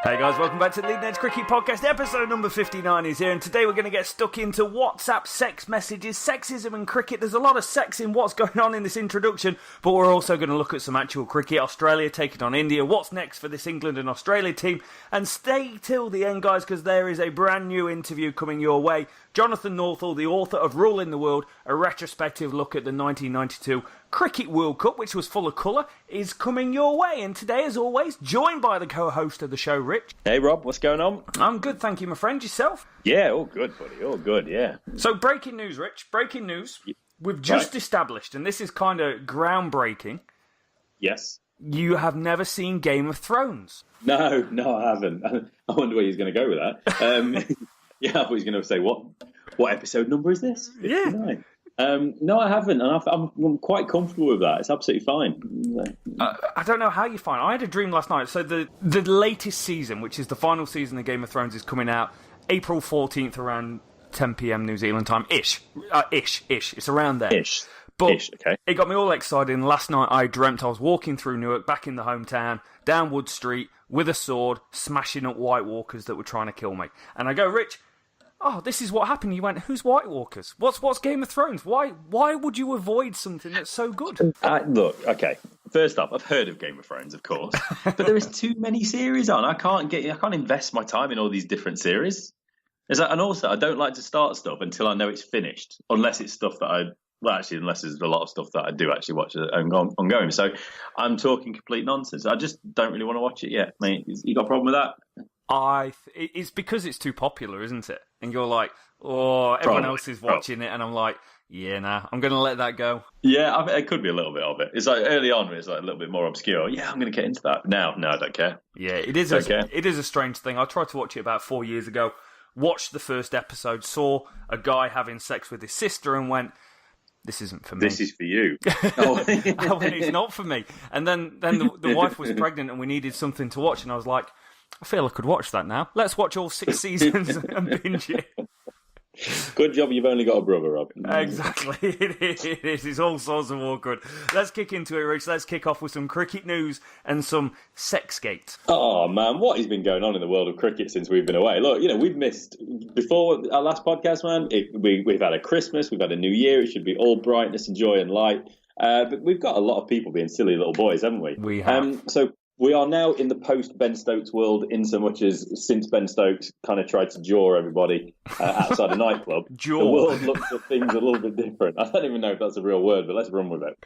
Hey guys, welcome back to the Leading Edge Cricket Podcast. Episode number 59 is here, and today we're going to get stuck into WhatsApp sex messages, sexism and cricket. There's a lot of sex in what's going on in this introduction, but we're also going to look at some actual cricket. Australia taking on India. What's next for this England and Australia team? And stay till the end, guys, because there is a brand new interview coming your way. Jonathan Northall, the author of Ruling the World, a retrospective look at the 1992 Cricket World Cup, which was full of colour, is coming your way. And today, as always, joined by the co-host of the show, Rich. Hey, Rob, what's going on? I'm good, thank you, my friend. Yourself? Yeah, all good, buddy. All good, yeah. So, breaking news, Rich. Breaking news. We've just established, and this is kind of groundbreaking. Yes. You have never seen Game of Thrones. No, I haven't. I wonder where he's going to go with that. Yeah, I thought he was going to say, what episode number is this? 59. No, I haven't, and I'm quite comfortable with that. It's absolutely fine. I don't know how you find it. I had a dream last night. So the latest season, which is the final season of Game of Thrones, is coming out April 14th around 10 p.m. New Zealand time. Ish. It's around there. But okay. It got me all excited, and last night I dreamt I was walking through Newark, back in the hometown, down Wood Street, with a sword, smashing up White Walkers that were trying to kill me. And I go, Rich, this is what happened. You went, who's White Walkers? What's Game of Thrones? Why would you avoid something that's so good? Look, okay. First up, I've heard of Game of Thrones, of course, but there is too many series on. I can't invest my time in all these different series. And also, I don't like to start stuff until I know it's finished, unless it's stuff that unless there's a lot of stuff that I do actually watch ongoing. So I'm talking complete nonsense. I just don't really want to watch it yet, mate. You got a problem with that? It's because it's too popular, isn't it? And you're like, everyone else is watching it, and I'm like, yeah, nah, I'm going to let that go. Yeah, it could be a little bit of it. It's like early on, it's like a little bit more obscure. Yeah, I'm going to get into that. No, I don't care. Yeah, it is a strange thing. I tried to watch it about 4 years ago, watched the first episode, saw a guy having sex with his sister, and went, this isn't for me. This is for you. It's not for me. And then the wife was pregnant and we needed something to watch. And I was like, I feel I could watch that now. Let's watch all 6 seasons and binge it. Good job you've only got a brother, Rob. Exactly. It is. It's all sorts of awkward. Let's kick into it, Rich. Let's kick off with some cricket news and some Sexgate. Oh, man, what has been going on in the world of cricket since we've been away? Look, we've missed, before our last podcast, man, we've had a Christmas, we've had a New Year. It should be all brightness and joy and light. But we've got a lot of people being silly little boys, haven't we? We have. So we are now in the post-Ben Stokes world, in so much as since Ben Stokes kind of tried to jaw everybody outside a nightclub, the world looks at things a little bit different. I don't even know if that's a real word, but let's run with it.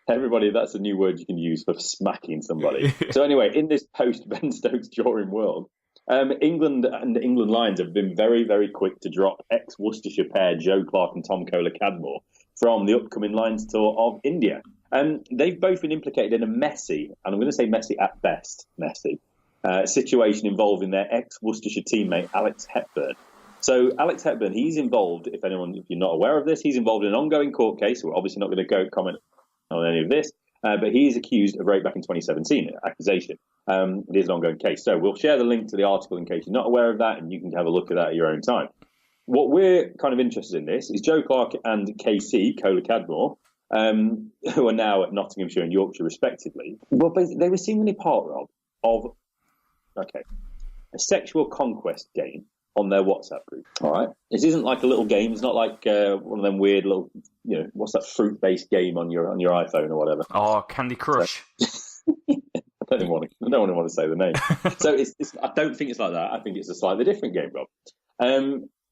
Everybody, that's a new word you can use for smacking somebody. So anyway, in this post-Ben Stokes jawing world, England and the England Lions have been very, very quick to drop ex-Worcestershire pair Joe Clarke and Tom Kohler-Cadmore from the upcoming Lions tour of India. They've both been implicated in a messy, and I'm going to say messy at best, situation involving their ex-Worcestershire teammate, Alex Hepburn. So Alex Hepburn, he's involved, if you're not aware of this, he's involved in an ongoing court case. We're obviously not going to comment on any of this, but he is accused of rape back in 2017, accusation. It is an ongoing case. So we'll share the link to the article in case you're not aware of that, and you can have a look at that at your own time. What we're kind of interested in this is Joe Clarke and KC, Kohler-Cadmore, who are now at Nottinghamshire and Yorkshire respectively. Well, they were seemingly part of a sexual conquest game on their WhatsApp group. All right, this isn't like a little game. It's not like one of them weird little, what's that fruit-based game on your iPhone or whatever. Oh, Candy Crush. I don't want to say the name. So I don't think it's like that. I think it's a slightly different game, Rob.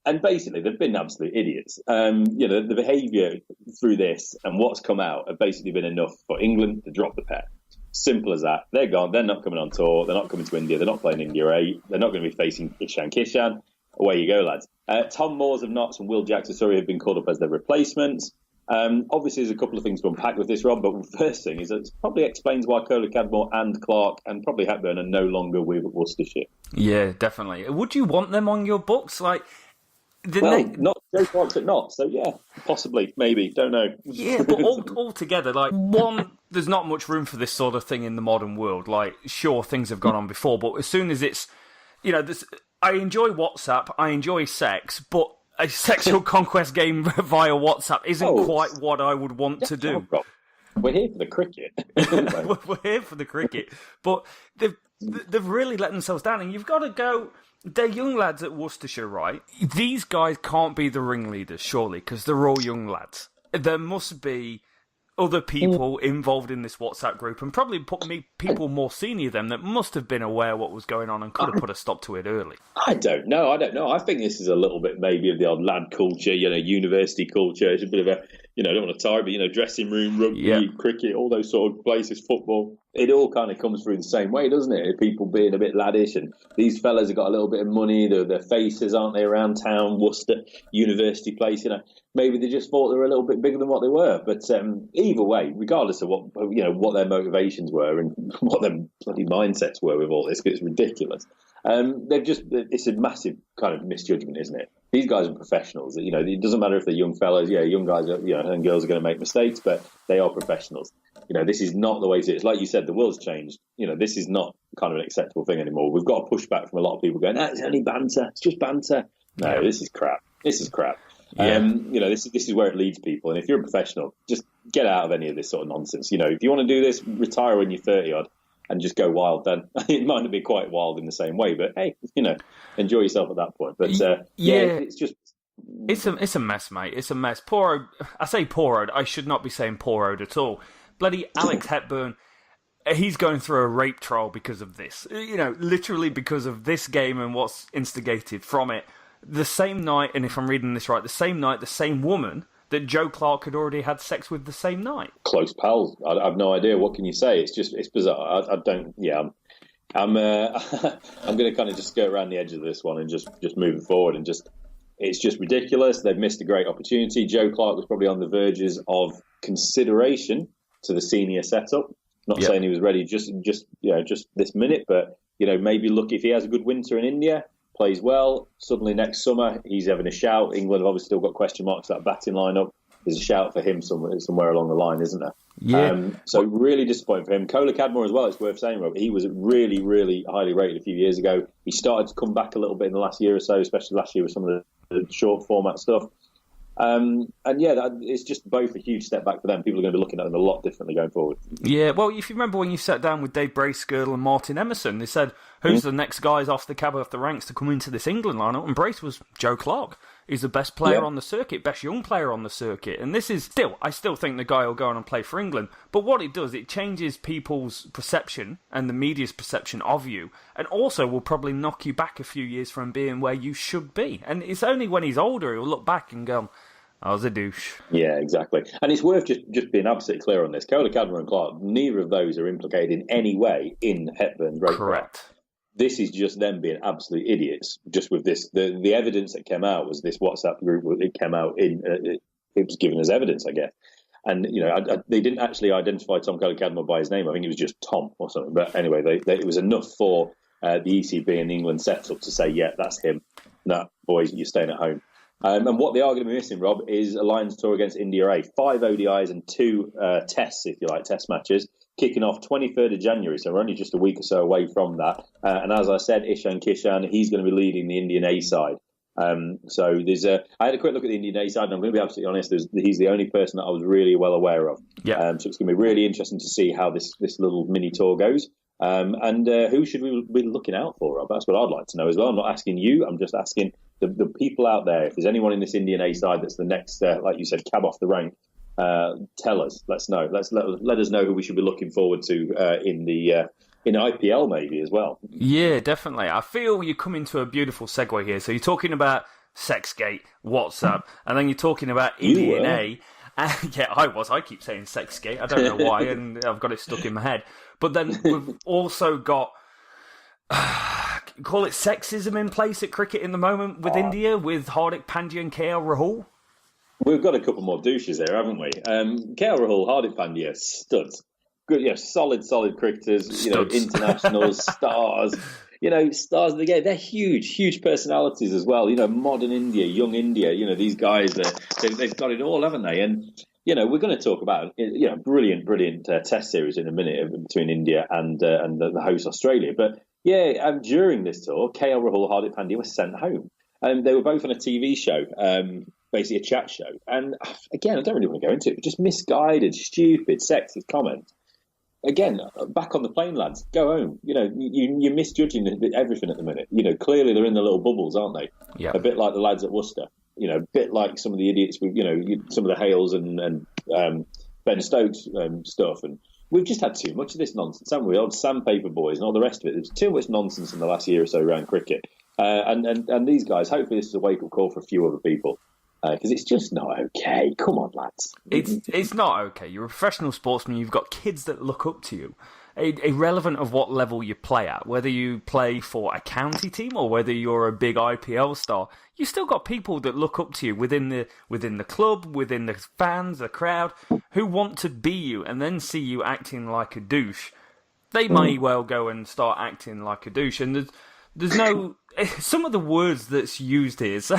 And basically, they've been absolute idiots. The behaviour through this and what's come out have basically been enough for England to drop the pair. Simple as that. They're gone. They're not coming on tour. They're not coming to India. They're not playing India 8. They're not going to be facing Kishan. Away you go, lads. Tom Moores of Notts and Will Jackson have been called up as their replacements. Obviously, there's a couple of things to unpack with this, Rob, but the first thing is that it probably explains why Kohler-Cadmore and Clarke and probably Hepburn are no longer with Worcestershire. Yeah, definitely. Would you want them on your books? Not Joe Clarke's at Notts, so yeah, possibly, maybe, don't know. Yeah, but altogether, there's not much room for this sort of thing in the modern world. Sure, things have gone on before, but as soon as it's, I enjoy WhatsApp, I enjoy sex, but a sexual conquest game via WhatsApp isn't quite what I would want to do. We're here for the cricket. We're here for the cricket, but they've really let themselves down, and you've got to go. They're young lads at Worcestershire, right? These guys can't be the ringleaders, surely, because they're all young lads. There must be other people involved in this WhatsApp group, and probably people more senior than that must have been aware what was going on and could have put a stop to it early. I don't know. I think this is a little bit maybe of the old lad culture, university culture. It's a bit of a, I don't want to tie, but, dressing room, rugby, cricket, all those sort of places, football. It all kind of comes through the same way, doesn't it? People being a bit laddish, and these fellas have got a little bit of money. Their faces, aren't they, around town, Worcester, university place, Maybe they just thought they were a little bit bigger than what they were. But either way, regardless of what their motivations were and what their bloody mindsets were with all this, it's ridiculous. It's a massive kind of misjudgment, isn't it? These guys are professionals. It doesn't matter if they're young fellas. Yeah, young guys and girls are going to make mistakes, but they are professionals. This is not the way it is. Like you said, the world's changed. This is not kind of an acceptable thing anymore. We've got a pushback from a lot of people going, it's only banter. It's just banter. No, this is crap. This is crap. Yeah. This is where it leads people. And if you're a professional, just get out of any of this sort of nonsense. If you want to do this, retire when you're 30-odd and just go wild then. It might not be quite wild in the same way, but hey, enjoy yourself at that point. But it's just... It's a mess, mate. It's a mess. I say poor-oed. I should not be saying poor-oed at all. Bloody Alex Hepburn, he's going through a rape trial because of this. Literally because of this game and what's instigated from it. The same night, and if I'm reading this right, the same night, the same woman that Joe Clark had already had sex with the same night. Close pals. I have no idea. What can you say? It's bizarre. I'm I'm going to kind of just skirt around the edge of this one and just move it forward and it's just ridiculous. They've missed a great opportunity. Joe Clark was probably on the verges of consideration to the senior setup. Not saying he was ready just this minute, but maybe look if he has a good winter in India. Plays well, suddenly next summer he's having a shout. England have obviously still got question marks at that batting lineup. There's a shout for him somewhere along the line, isn't there? Yeah. So really disappointing for him. Kola Cadmore as well, it's worth saying, Rob. He was really, really highly rated a few years ago. He started to come back a little bit in the last year or so, especially last year with some of the short format stuff. It's just both a huge step back for them. People are going to be looking at them a lot differently going forward. Yeah, well, if you remember when you sat down with Dave Bracegirdle and Martin Emerson, they said, who's the next guys off the ranks to come into this England lineup? And Brace was Joe Clark. He's the best player on the circuit, best young player on the circuit. And this is I still think the guy will go on and play for England. But what it does, it changes people's perception and the media's perception of you. And also will probably knock you back a few years from being where you should be. And it's only when he's older he'll look back and go, I was a douche. Yeah, exactly. And it's worth just being absolutely clear on this. Kola Cadmore and Clark, neither of those are implicated in any way in Hepburn's rape. Correct. This is just them being absolute idiots. Just with this, the evidence that came out was this WhatsApp group. It came out it was given as evidence, I guess. And they didn't actually identify Tom Kola Cadmore by his name. I think it was just Tom or something. But anyway, it was enough for the ECB and England setup to say, yeah, that's him. No, boys, you're staying at home. And what they are going to be missing, Rob, is a Lions tour against India A. 5 ODIs and 2 tests, if you like, test matches, kicking off 23rd of January. So we're only just a week or so away from that. And as I said, Ishan Kishan, he's going to be leading the Indian A side. So there's I had a quick look at the Indian A side, and I'm going to be absolutely honest, he's the only person that I was really well aware of. Yeah. So it's going to be really interesting to see how this little mini tour goes. And who should we be looking out for, Rob? That's what I'd like to know as well. I'm not asking you, I'm just asking the people out there. If there's anyone in this Indian A side that's the next, like you said, cab off the rank, tell us. Let's know. Let us know who we should be looking forward to in IPL maybe as well. Yeah, definitely. I feel you come into a beautiful segue here. So you're talking about Sexgate, WhatsApp, and then you're talking about Indian A. Yeah, I was. I keep saying Sexgate. I don't know why, and I've got it stuck in my head. But then we've also got, call it sexism in place at cricket in the moment with India, with Hardik Pandya and KL Rahul. We've got a couple more douches there, haven't we? KL Rahul, Hardik Pandya, studs. Good, solid cricketers, internationals, stars. Stars of the game. They're huge personalities as well. Modern India, young India. These guys, they've got it all, haven't they? And we're going to talk about brilliant test series in a minute between India and the host Australia. But during this tour, KL Rahul, Hardik Pandya were sent home, and they were both on a TV show, basically a chat show. And again, I don't really want to go into it, but just misguided, stupid, sexist comments. again, back on the plane, lads. Go home. You're misjudging everything at the minute. Clearly they're in the little bubbles, aren't they? Yeah. A bit like the lads at Worcester. A bit like some of the idiots with, some of the Hales and Ben Stokes stuff. And we've just had too much of this nonsense, haven't we? Old sandpaper boys and all the rest of it. There's too much nonsense in the last year or so around cricket. And these guys, hopefully this is a wake-up call for a few other people. Because it's just not okay. Come on, lads. It's not okay. You're a professional sportsman. You've got kids that look up to you. Irrelevant of what level you play at, whether you play for a county team or whether you're a big IPL star, you still got people that look up to you within the club, within the fans, the crowd, who want to be you and then see you acting like a douche. They may well go and start acting like a douche, and there's no... Some of the words that's used here. So,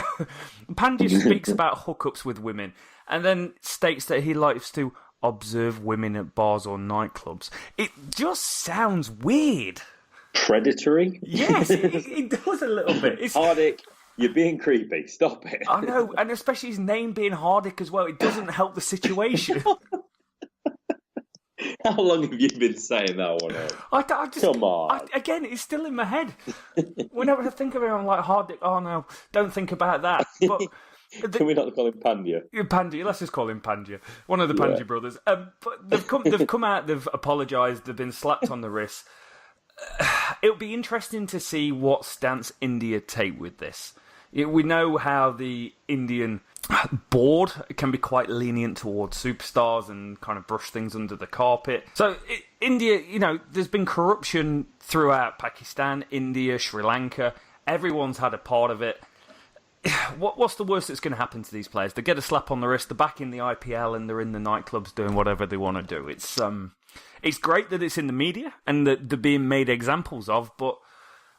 Pandya speaks about hookups with women and then states that he likes to observe women at bars or nightclubs. It just sounds weird. Predatory? Yes, it does a little bit. Hardik, you're being creepy. Stop it. I know, and especially his name being Hardik as well. It doesn't help the situation. How long have you been saying that one? Come on. Again, it's still in my head. Whenever I think of him, I'm like, Hardik, oh no, don't think about that. But can we not call him Pandya? Pandya, let's just call him Pandya. One of the Pandya brothers. But they've come out, they've apologised, they've been slapped on the wrist. It'll be interesting to see what stance India take with this. We know how the Indian board can be quite lenient towards superstars and kind of brush things under the carpet. So India, there's been corruption throughout Pakistan, India, Sri Lanka. Everyone's had a part of it. What's the worst that's going to happen to these players? They get a slap on the wrist, they're back in the IPL and they're in the nightclubs doing whatever they want to do. It's great that it's in the media and that they're being made examples of, but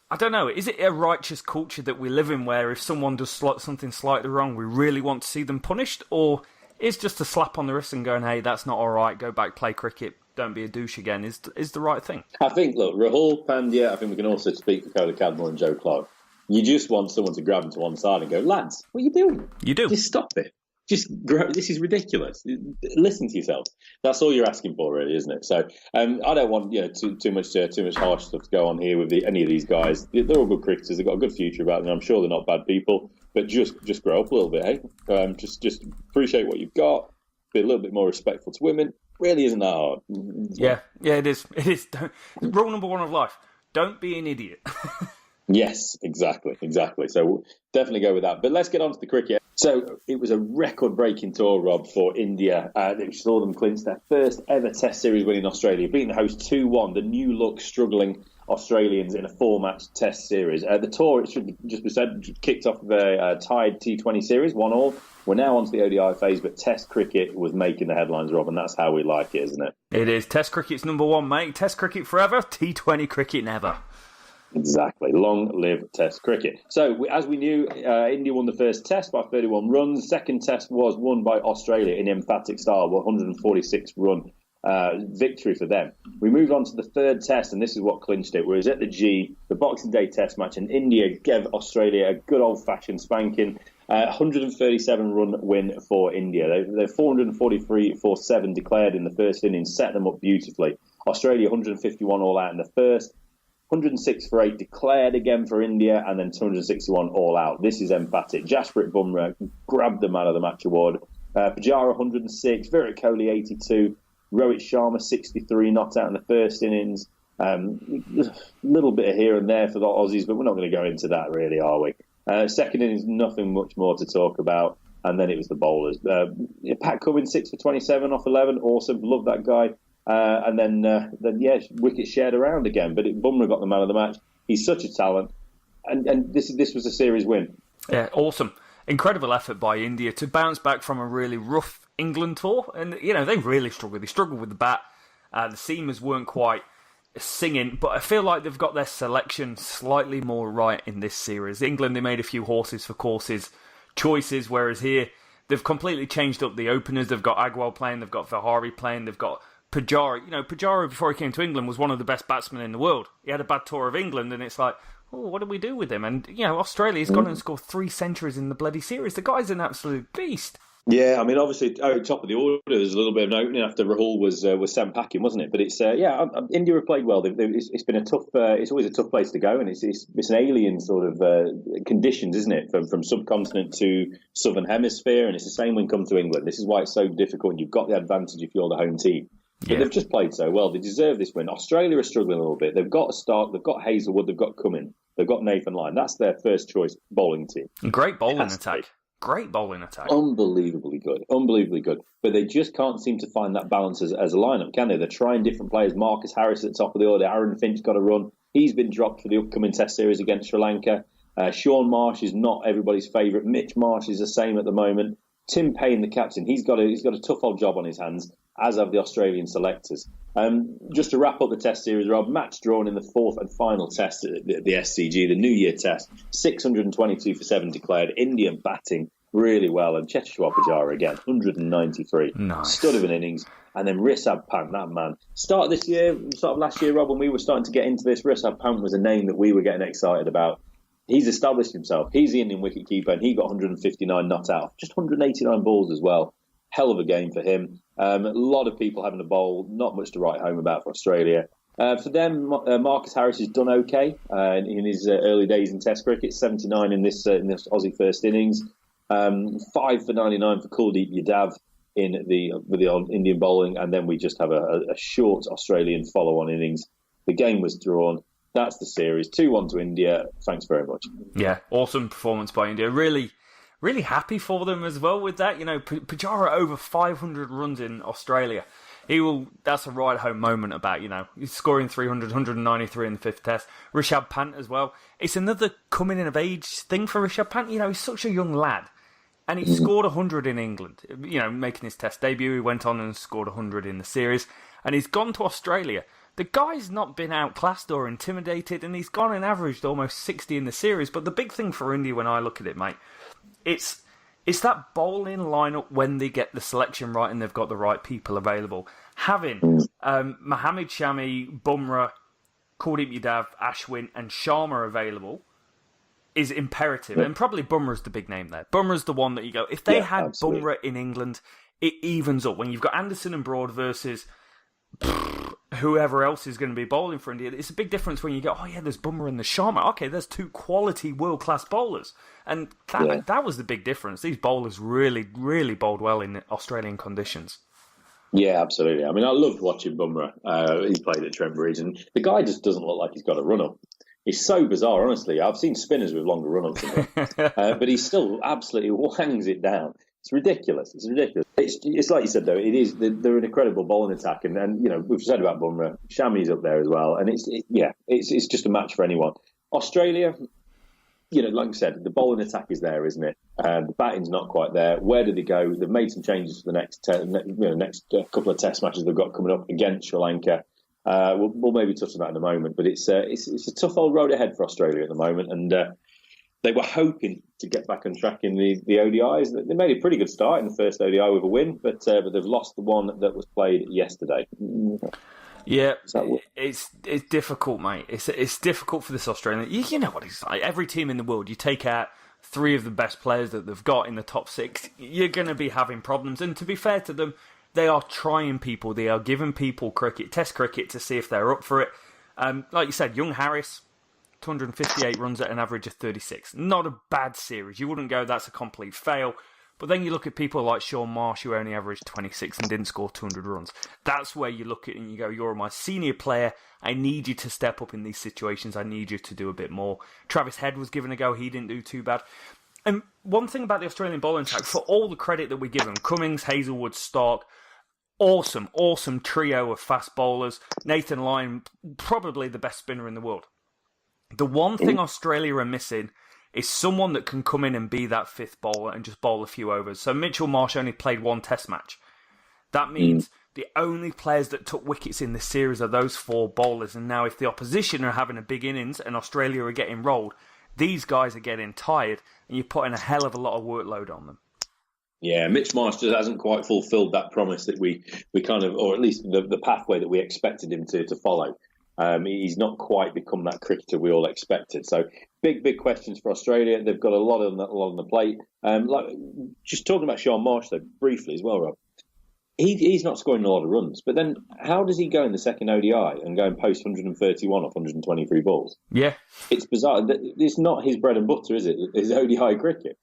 I don't know, is it a righteous culture that we live in where if someone does something slightly wrong, we really want to see them punished? Or is just a slap on the wrist and going, hey, that's not all right, go back, play cricket, don't be a douche again, is the right thing? I think, look, Rahul, Pandya, I think we can also speak for Kohli Cadmore and Joe Clark. You just want someone to grab them to one side and go, lads, what are you doing? You do. Just stop it. Just grow. This is ridiculous. Listen to yourself. That's all you're asking for, really, isn't it? So, I don't want too much harsh stuff to go on here with any of these guys. They're all good cricketers. They've got a good future about them. I'm sure they're not bad people, but just grow up a little bit, hey. Just appreciate what you've got. Be a little bit more respectful to women. Really isn't that hard. Yeah, it is. It is. Rule number one of life: don't be an idiot. Yes, exactly. So we'll definitely go with that. But let's get on to the cricket. So it was a record-breaking tour, Rob, for India. It saw them clinch their first ever Test series win in Australia, beating the host 2-1. The new-look, struggling Australians in a 4-match Test series. The tour, it should just be said, kicked off with a tied T20 series, 1-1. We're now on to the ODI phase, but Test cricket was making the headlines, Rob, and that's how we like it, isn't it? It is. Test cricket's number one, mate. Test cricket forever, T20 cricket never. Exactly. Long live Test cricket. So, as we knew, India won the first Test by 31 runs. Second Test was won by Australia in emphatic style, 146-run victory for them. We moved on to the third Test, and this is what clinched it. Whereas at the Boxing Day Test match, and India gave Australia a good old-fashioned spanking. 137-run win for India. They're 443 for 7 declared in the first innings, set them up beautifully. Australia 151 all out in the first. 106 for 8 declared again for India, and then 261 all out. This is emphatic. Jasprit Bumrah grabbed the Man of the Match award. Pujara 106, Virat Kohli 82, Rohit Sharma 63, not out in the first innings. A little bit of here and there for the Aussies, but we're not going to go into that really, are we? Second innings, nothing much more to talk about, and then it was the bowlers. Pat Cummins 6 for 27 off 11, awesome, love that guy. And then wickets shared around again. But Bumrah got the Man of the Match. He's such a talent, and this was a series win. Yeah, awesome, incredible effort by India to bounce back from a really rough England tour, and they really struggled. They struggled with the bat. The seamers weren't quite singing, but I feel like they've got their selection slightly more right in this series. England, they made a few horses for courses choices, whereas here they've completely changed up the openers. They've got Agwal playing, they've got Vihari playing, they've got Pujara. Pujara, before he came to England, was one of the best batsmen in the world. He had a bad tour of England, and it's like, what do we do with him? And, Australia's gone and scored 3 centuries in the bloody series. The guy's an absolute beast. Yeah, I mean, obviously, top of the order, there's a little bit of an opening after Rahul was sent packing, wasn't it? But it's India have played well. It's been a tough. It's always a tough place to go, and it's an alien sort of conditions, isn't it? From subcontinent to southern hemisphere, and it's the same when come to England. This is why it's so difficult. You've got the advantage if you're the home team, but they've just played so well. They deserve this win. Australia are struggling a little bit. They've got a start. They've got Hazelwood. They've got Cumming. They've got Nathan Lyon. That's their first choice bowling team. Great bowling attack. Great bowling attack. Unbelievably good. But they just can't seem to find that balance as a lineup, can they? They're trying different players. Marcus Harris at the top of the order. Aaron Finch got a run. He's been dropped for the upcoming Test series against Sri Lanka. Sean Marsh is not everybody's favourite. Mitch Marsh is the same at the moment. Tim Payne, the captain, he's got a tough old job on his hands, as have the Australian selectors. Just to wrap up the Test series, Rob, match drawn in the fourth and final Test at the SCG, the New Year Test. 622 for 7 declared. India batting really well, and Cheteshwar Pujara again, 193. Nice. Stud of an innings. And then Rishabh Pant, that man. Start of last year, Rob, when we were starting to get into this, Rishabh Pant was a name that we were getting excited about. He's established himself. He's the Indian wicketkeeper, and he got 159 not out. Just 189 balls as well. Hell of a game for him. A lot of people having a bowl, not much to write home about for Australia. For them, Marcus Harris has done okay in his early days in Test cricket. 79 in this Aussie first innings. 5 for 99 for Kuldeep Yadav with the Indian bowling, and then we just have a short Australian follow-on innings. The game was drawn. That's the series. 2-1 to India. Thanks very much. Yeah, awesome performance by India. Really, really happy for them as well with that. You know, Pujara over 500 runs in Australia. That's a right home moment about, he's scoring 300, 193 in the fifth Test. Rishabh Pant as well. It's another coming in of age thing for Rishabh Pant. He's such a young lad. And he scored 100 in England, making his Test debut. He went on and scored 100 in the series. And he's gone to Australia. The guy's not been outclassed or intimidated, and he's gone and averaged almost 60 in the series. But the big thing for India when I look at it, mate, it's that bowling lineup when they get the selection right and they've got the right people available. Having Mohammad Shami, Bumrah, Kuldeep Yadav, Ashwin and Sharma available is imperative. And probably Bumrah's the big name there. Bumrah's the one that you go, if they had absolutely. Bumrah in England, it evens up. When you've got Anderson and Broad versus whoever else is going to be bowling for India, it's a big difference when you go, there's Bumrah and the Sharma. Okay, there's two quality world-class bowlers. And that was the big difference. These bowlers really, really bowled well in Australian conditions. Yeah, absolutely. I mean, I loved watching Bumrah. He played at Trent Bridge, and the guy just doesn't look like he's got a run-up. It's so bizarre, honestly. I've seen spinners with longer run-ups than him, but he still absolutely wangs it down. It's ridiculous. It's like you said, though. It is. They're an incredible bowling attack, and we've said about Bumrah. Shami's up there as well, and it's just a match for anyone. Australia, like I said, the bowling attack is there, isn't it? The batting's not quite there. Where do they go? They've made some changes for the next couple of Test matches they've got coming up against Sri Lanka. We'll maybe touch on that in a moment, but it's a tough old road ahead for Australia at the moment, and they were hoping to get back on track in the ODIs. They made a pretty good start in the first ODI with a win, but they've lost the one that was played yesterday. Yeah, it's difficult, mate. It's difficult for this Australian. You know what it's like. Every team in the world, you take out 3 of the best players that they've got in the top 6, you're going to be having problems. And to be fair to them, they are trying people. They are giving people Test cricket, to see if they're up for it. Like you said, young Harris, 258 runs at an average of 36. Not a bad series. You wouldn't go, that's a complete fail. But then you look at people like Sean Marsh, who only averaged 26 and didn't score 200 runs. That's where you look at it and you go, you're my senior player. I need you to step up in these situations. I need you to do a bit more. Travis Head was given a go. He didn't do too bad. And one thing about the Australian bowling attack, for all the credit that we give them, Cummings, Hazelwood, Stark, awesome trio of fast bowlers. Nathan Lyon, probably the best spinner in the world. The one thing Australia are missing is someone that can come in and be that fifth bowler and just bowl a few overs. So Mitchell Marsh only played 1 Test match. That means the only players that took wickets in this series are those 4 bowlers. And now if the opposition are having a big innings and Australia are getting rolled, these guys are getting tired and you're putting a hell of a lot of workload on them. Yeah, Mitch Marsh just hasn't quite fulfilled that promise that we kind of, or at least the pathway that we expected him to follow. He's not quite become that cricketer we all expected. So big questions for Australia. They've got a lot on the plate. Just talking about Sean Marsh, though, briefly as well, Rob. He's not scoring a lot of runs, but then how does he go in the second ODI and go and post 131 off 123 balls? Yeah. It's bizarre. It's not his bread and butter, is it? It's ODI cricket.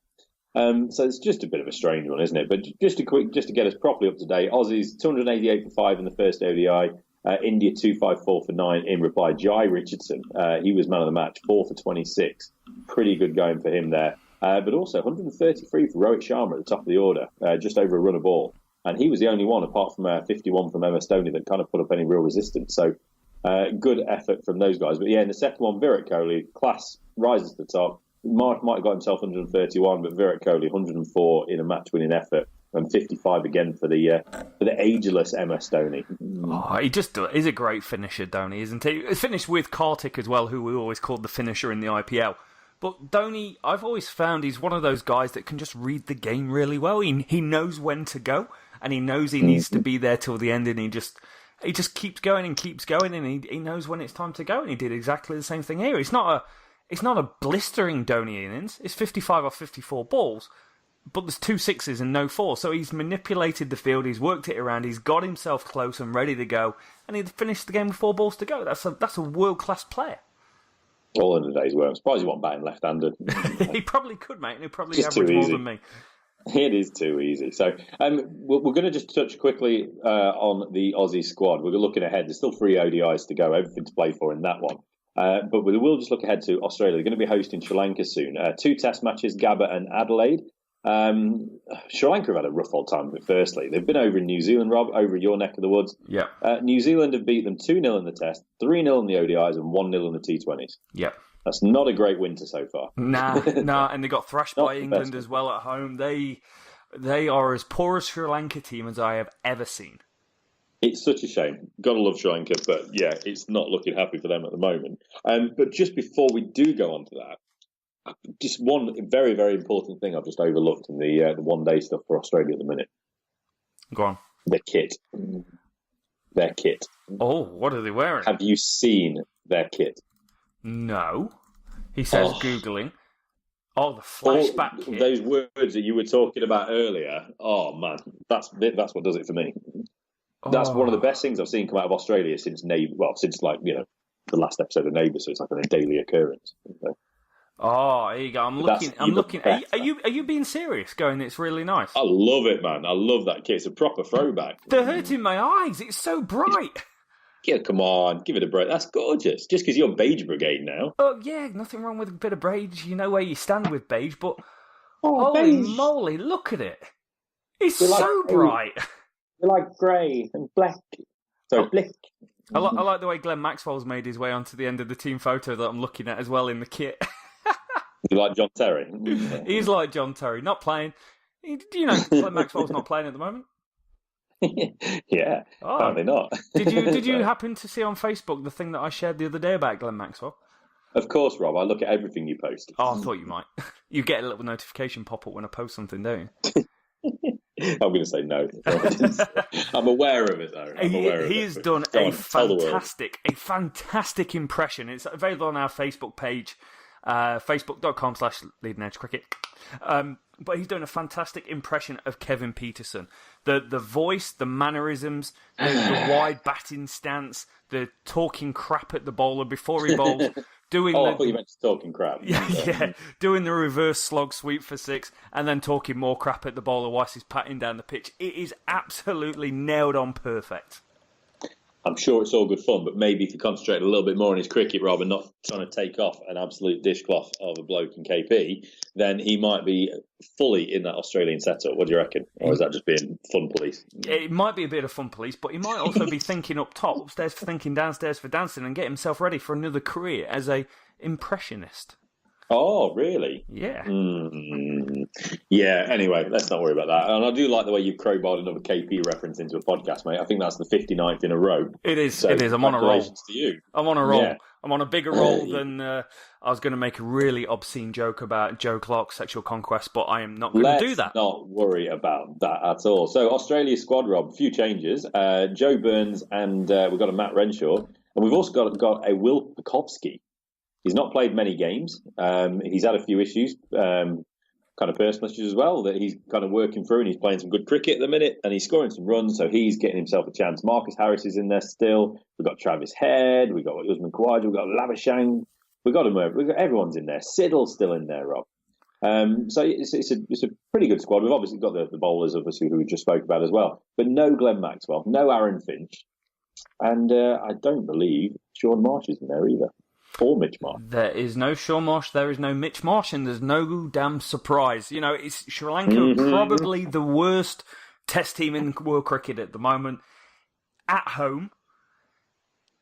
So it's just a bit of a strange one, isn't it? But just to get us properly up to date, Aussies 288 for 5 in the first ODI. India 254 for 9 in reply. Jai Richardson, he was man of the match, 4 for 26. Pretty good going for him there. But also 133 for Rohit Sharma at the top of the order, just over a run a ball. And he was the only one, apart from 51 from MS Dhoni, that kind of put up any real resistance. So good effort from those guys. But yeah, in the second one, Virat Kohli, class rises to the top. Marsh might have got himself 131, but Virat Kohli 104 in a match-winning effort, and 55 again for the ageless MS Dhoni. Oh, he's a great finisher, Dhoni, isn't he? He's finished with Kartik as well, who we always called the finisher in the IPL. But Dhoni, I've always found he's one of those guys that can just read the game really well. He knows when to go, and he knows he needs to be there till the end, and he just keeps going, and he knows when it's time to go, and he did exactly the same thing here. It's not a blistering Dhoni innings. It's 55 off 54 balls, but there's 2 sixes and no 4. So he's manipulated the field, he's worked it around, he's got himself close and ready to go, and he finished the game with 4 balls to go. That's a world-class player. All in a day's work. I'm surprised he wasn't batting left-handed. He probably could, mate, and he'd probably average more than me. It is too easy. So we're going to just touch quickly on the Aussie squad. We're looking ahead. There's still 3 ODIs to go, everything to play for in that one. But we will just look ahead to Australia. They're going to be hosting Sri Lanka soon. 2 test matches, Gabba and Adelaide. Sri Lanka have had a rough old time of it, firstly. They've been over in New Zealand, Rob, over your neck of the woods. Yeah. New Zealand have beat them 2-0 in the test, 3-0 in the ODIs, and 1-0 in the T20s. Yeah. That's not a great winter so far. Nah, and they got thrashed by England as well at home. They are as poor a Sri Lanka team as I have ever seen. It's such a shame. Gotta love Sri Lanka, but yeah, it's not looking happy for them at the moment. But just before we do go on to that, just one very, very important thing I've just overlooked in the one-day stuff for Australia at the minute. Go on. Their kit. Their kit. Oh, what are they wearing? Have you seen their kit? No. He says, Googling. Oh, the flashback kit. Those words that you were talking about earlier. Oh, man. That's what does it for me. That's one of the best things I've seen come out of Australia since the last episode of Neighbours, so it's like a daily occurrence. Oh, there you go. I'm looking. Are you being serious? Going, it's really nice. I love it, man. I love that kit. It's a proper throwback. They're hurting my eyes. It's so bright. Yeah, come on, give it a break. That's gorgeous. Just because you're Beige Brigade now. Oh yeah, nothing wrong with a bit of beige. You know where you stand with beige, but holy moly, look at it. It's so bright. They're like grey and black. So black. I like the way Glenn Maxwell's made his way onto the end of the team photo that I'm looking at as well in the kit. You like John Terry? He's like John Terry, not playing. Glenn Maxwell's not playing at the moment? Yeah, apparently not. Did you happen to see on Facebook the thing that I shared the other day about Glenn Maxwell? Of course, Rob. I look at everything you post. Oh, I thought you might. You get a little notification pop up when I post something, don't you? I'm going to say no. I'm aware of it, though. He has done a fantastic impression. It's available on our Facebook page, facebook.com/leadingedgecricket. But he's doing a fantastic impression of Kevin Peterson. The voice, the mannerisms, the wide batting stance, the talking crap at the bowler before he bowls. I thought you meant talking crap. Yeah, doing the reverse slog sweep for 6 and then talking more crap at the bowler whilst he's patting down the pitch. It is absolutely nailed on perfect. I'm sure it's all good fun, but maybe if you concentrate a little bit more on his cricket rather than not trying to take off an absolute dishcloth of a bloke in KP, then he might be fully in that Australian setup. What do you reckon? Or is that just being fun police? It might be a bit of fun police, but he might also be thinking up top, upstairs for thinking, downstairs for dancing, and get himself ready for another career as a impressionist. Oh, really? Yeah. Yeah, anyway, let's not worry about that. And I do like the way you've crowbarred another KP reference into a podcast, mate. I think that's the 59th in a row. It is. So, it is. I'm on a roll. Congratulations to you. I'm on a roll. Yeah. I'm on a bigger roll than I was going to make a really obscene joke about Joe Clark's sexual conquest, but I am not going to do that. Let's not worry about that at all. So, Australia's squad, Rob, a few changes. Joe Burns and we've got a Matt Renshaw. And we've also got a Will Pukovsky. He's not played many games. He's had a few issues, kind of personal issues as well, that he's kind of working through, and he's playing some good cricket at the minute, and he's scoring some runs, so he's getting himself a chance. Marcus Harris is in there still. We've got Travis Head. We've got Usman Khawaja. We've got Lavishang. We've got everyone's in there. Siddle's still in there, Rob. So it's a pretty good squad. We've obviously got the bowlers, obviously, who we just spoke about as well. But no Glenn Maxwell, no Aaron Finch. And I don't believe Sean Marsh is in there either. Or Mitch Marsh. There is no Sean Marsh, there is no Mitch Marsh, and there's no damn surprise. You know, it's Sri Lanka probably the worst test team in world cricket at the moment. At home.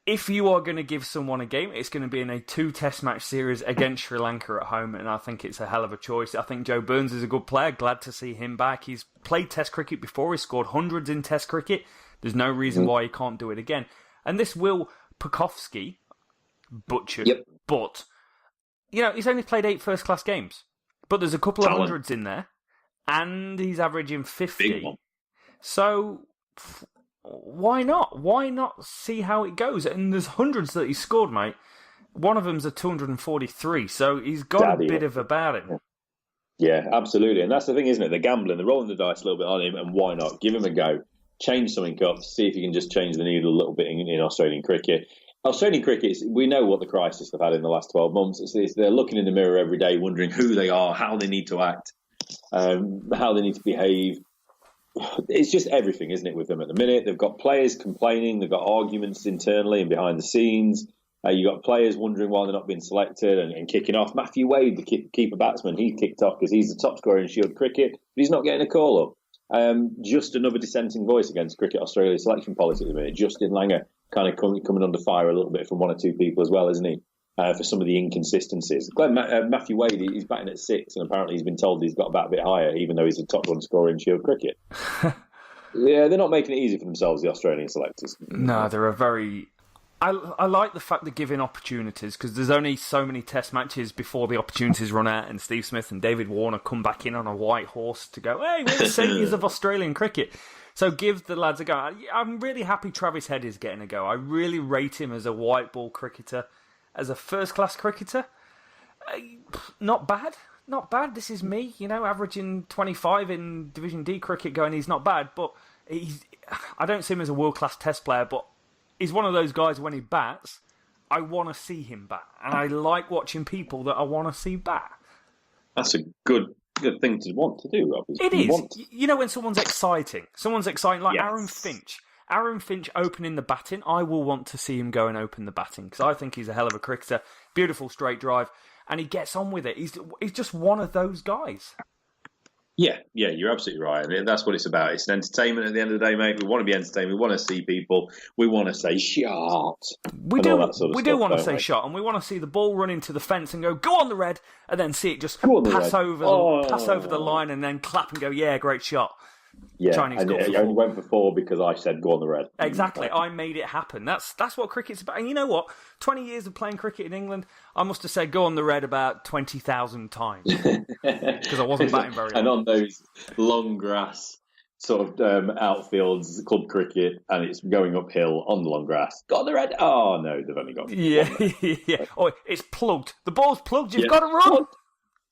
If you are going to give someone a game, it's going to be in a 2-test match series against Sri Lanka at home, and I think it's a hell of a choice. I think Joe Burns is a good player. Glad to see him back. He's played test cricket before. He's scored hundreds in test cricket. There's no reason why he can't do it again. And this Will Pukovsky, butchered, but, you know, he's only played 8 first-class games. But there's a couple of hundreds in there, and he's averaging 50. So why not? Why not see how it goes? And there's hundreds that he's scored, mate. One of them's a 243, so he's got a bit of about him. Yeah, absolutely. And that's the thing, isn't it? They're gambling, they're rolling the dice a little bit on him, and why not? Give him a go. Change something up, see if you can just change the needle a little bit in Australian cricket. Australian cricket, we know what the crisis they've had in the last 12 months. They're looking in the mirror every day, wondering who they are, how they need to act, how they need to behave. It's just everything, isn't it, with them at the minute? They've got players complaining, they've got arguments internally and behind the scenes. You've got players wondering why they're not being selected and kicking off. Matthew Wade, the keeper batsman, he kicked off because he's the top scorer in Shield cricket, but he's not getting a call up. Just another dissenting voice against Cricket Australia selection policy at the minute. Justin Langer kind of coming under fire a little bit from one or two people as well, isn't he? For some of the inconsistencies. Matthew Wade, he's batting at 6, and apparently he's been told he's got to bat a bit higher, even though he's a top run scorer in Shield cricket. Yeah, they're not making it easy for themselves, the Australian selectors. No, they're a very... I like the fact they're giving opportunities, because there's only so many test matches before the opportunities run out, and Steve Smith and David Warner come back in on a white horse to go, hey, we're the saviours of Australian cricket. So give the lads a go. I'm really happy Travis Head is getting a go. I really rate him as a white ball cricketer. As a first-class cricketer, not bad. Not bad. This is me, averaging 25 in Division D cricket going, he's not bad. But I don't see him as a world-class test player, but he's one of those guys when he bats, I want to see him bat. And I like watching people that I want to see bat. That's a good thing to want to do, Rob. It is. When someone's exciting. Like yes. Aaron Finch. Aaron Finch opening the batting, I will want to see him go and open the batting because I think he's a hell of a cricketer. Beautiful straight drive, and he gets on with it. He's just one of those guys. Yeah, you're absolutely right. And that's what it's about. It's an entertainment at the end of the day, mate. We want to be entertained. We want to see people. We want to say shot. We do want to say shot, and we want to see the ball run into the fence and go on the red, and then see it just pass over the line and then clap and go, yeah, great shot. Yeah, Chinese and it only went for 4 because I said go on the red. Exactly, I made it happen. That's what cricket's about. And you know what? 20 years of playing cricket in England, I must have said go on the red about 20,000 times because I wasn't batting very And long. On those long grass sort of outfields, club cricket, and it's going uphill on the long grass. Go on the red. Oh no, they've only got yeah. Oh, it's plugged. The ball's plugged. You've got to run.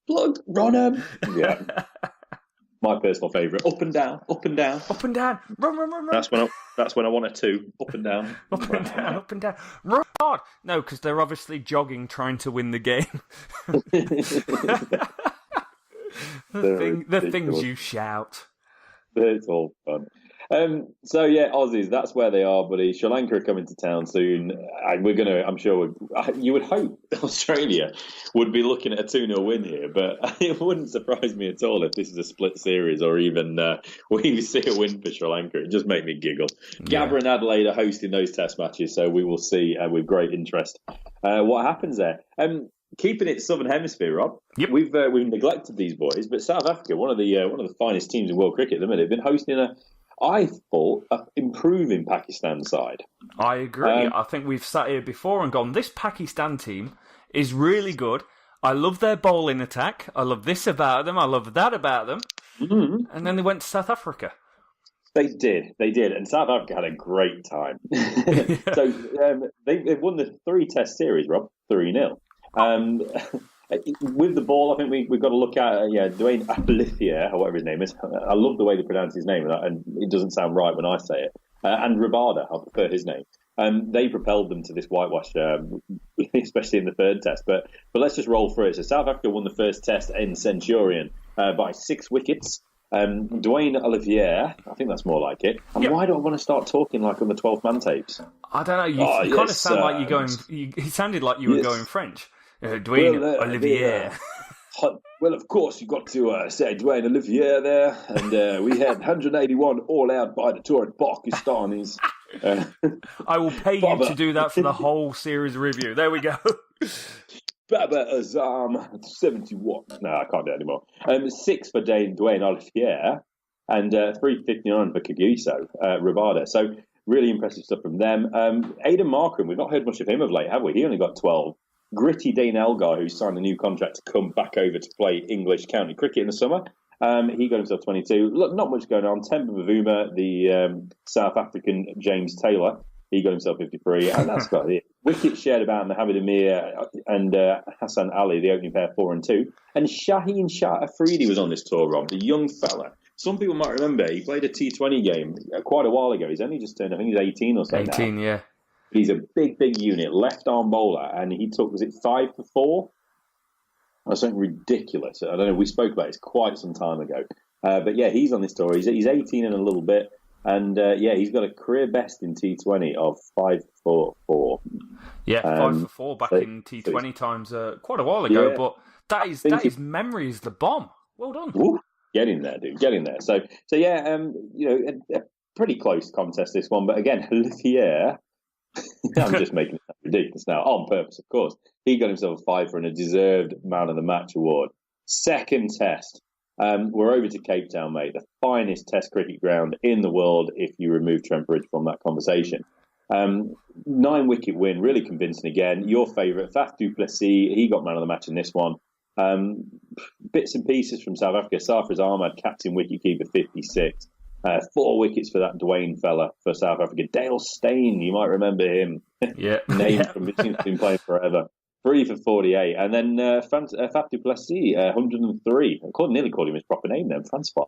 Plugged. Run 'em. Yeah. My personal favourite, up and down, up and down, up and down, run. That's when I want a 2, up and down, up and down, up and down. Run hard. No, because they're obviously jogging, trying to win the game. the things you shout. It's all fun. So yeah, Aussies, that's where they are, buddy. Sri Lanka are coming to town soon. You would hope Australia would be looking at a 2-0 win here, but it wouldn't surprise me at all if this is a split series or even we see a win for Sri Lanka. It just make me giggle. Yeah. Gabba and Adelaide are hosting those test matches, so we will see with great interest what happens there. Keeping it Southern Hemisphere, Rob. Yep. We've neglected these boys, but South Africa, one of the finest teams in world cricket at the minute, have been hosting I thought, an improving Pakistan side. I agree. I think we've sat here before and gone, this Pakistan team is really good. I love their bowling attack. I love this about them. I love that about them. Mm-hmm. And then they went to South Africa. They did, and South Africa had a great time. So they won the 3-test series, Rob, 3-0. With the ball, I think we've got to look at Dwayne Olivier, or whatever his name is. I love the way they pronounce his name, and it doesn't sound right when I say it. And Rabada, I prefer his name. They propelled them to this whitewash, especially in the 3rd test. But let's just roll through it. So South Africa won the 1st test in Centurion by 6 wickets. Dwayne Olivier, I think that's more like it. And why do I want to start talking like on the 12th man tapes? I don't know. You kind of sound like you're going. It sounded like you were going French. Dwayne Olivier. Well, of course, you've got to say Dwayne Olivier there. And we had 181 all out by the tour at Pakistanis. I will pay you to do that for the whole series review. There we go. Baba Azam, 71. No, I can't do it anymore. 6 for Dwayne Olivier and 359 for Kagiso Rabada. So really impressive stuff from them. Aidan Markham, we've not heard much of him of late, have we? He only got 12. Gritty Dane Elgar, who signed a new contract to come back over to play English county cricket in the summer. He got himself 22. Look, not much going on. Temba Bavuma, the South African James Taylor, he got himself 53. And that's about it. Wickets shared about Mohamed Amir and Hassan Ali, the opening pair, 4 and 2. And Shaheen Shah Afridi was on this tour, Rob, the young fella. Some people might remember he played a T20 game quite a while ago. He's only just turned, I think he's 18 or so 18, now. yeah. He's a big unit, left-arm bowler, and he took, was it 5 for 4? Or something ridiculous. I don't know, we spoke about it quite some time ago. But yeah, he's on this tour. He's 18 and a little bit. And he's got a career best in T20 of 5 for 4. Yeah, 5 for 4 back in T20 times quite a while ago. Yeah. But that is memory is the bomb. Well done. Ooh, get in there, dude. Get in there. So yeah, a pretty close contest, this one. But again, Olivier, I'm just making it ridiculous now, on purpose, of course. He got himself a 5 and a deserved Man of the Match award. 2nd test. We're over to Cape Town, mate. The finest test cricket ground in the world if you remove Trent Bridge from that conversation. 9-wicket win, really convincing again. Your favourite, Faf du Plessis, he got Man of the Match in this one. Bits and pieces from South Africa. Sarfraz Ahmad, captain wicketkeeper, 56. 4 wickets for that Dwayne fella for South Africa. Dale Steyn, you might remember him. Yeah. Name from he's been playing forever. 3 for 48. And then Faf du Plessis, 103. I nearly called him his proper name then, Francois.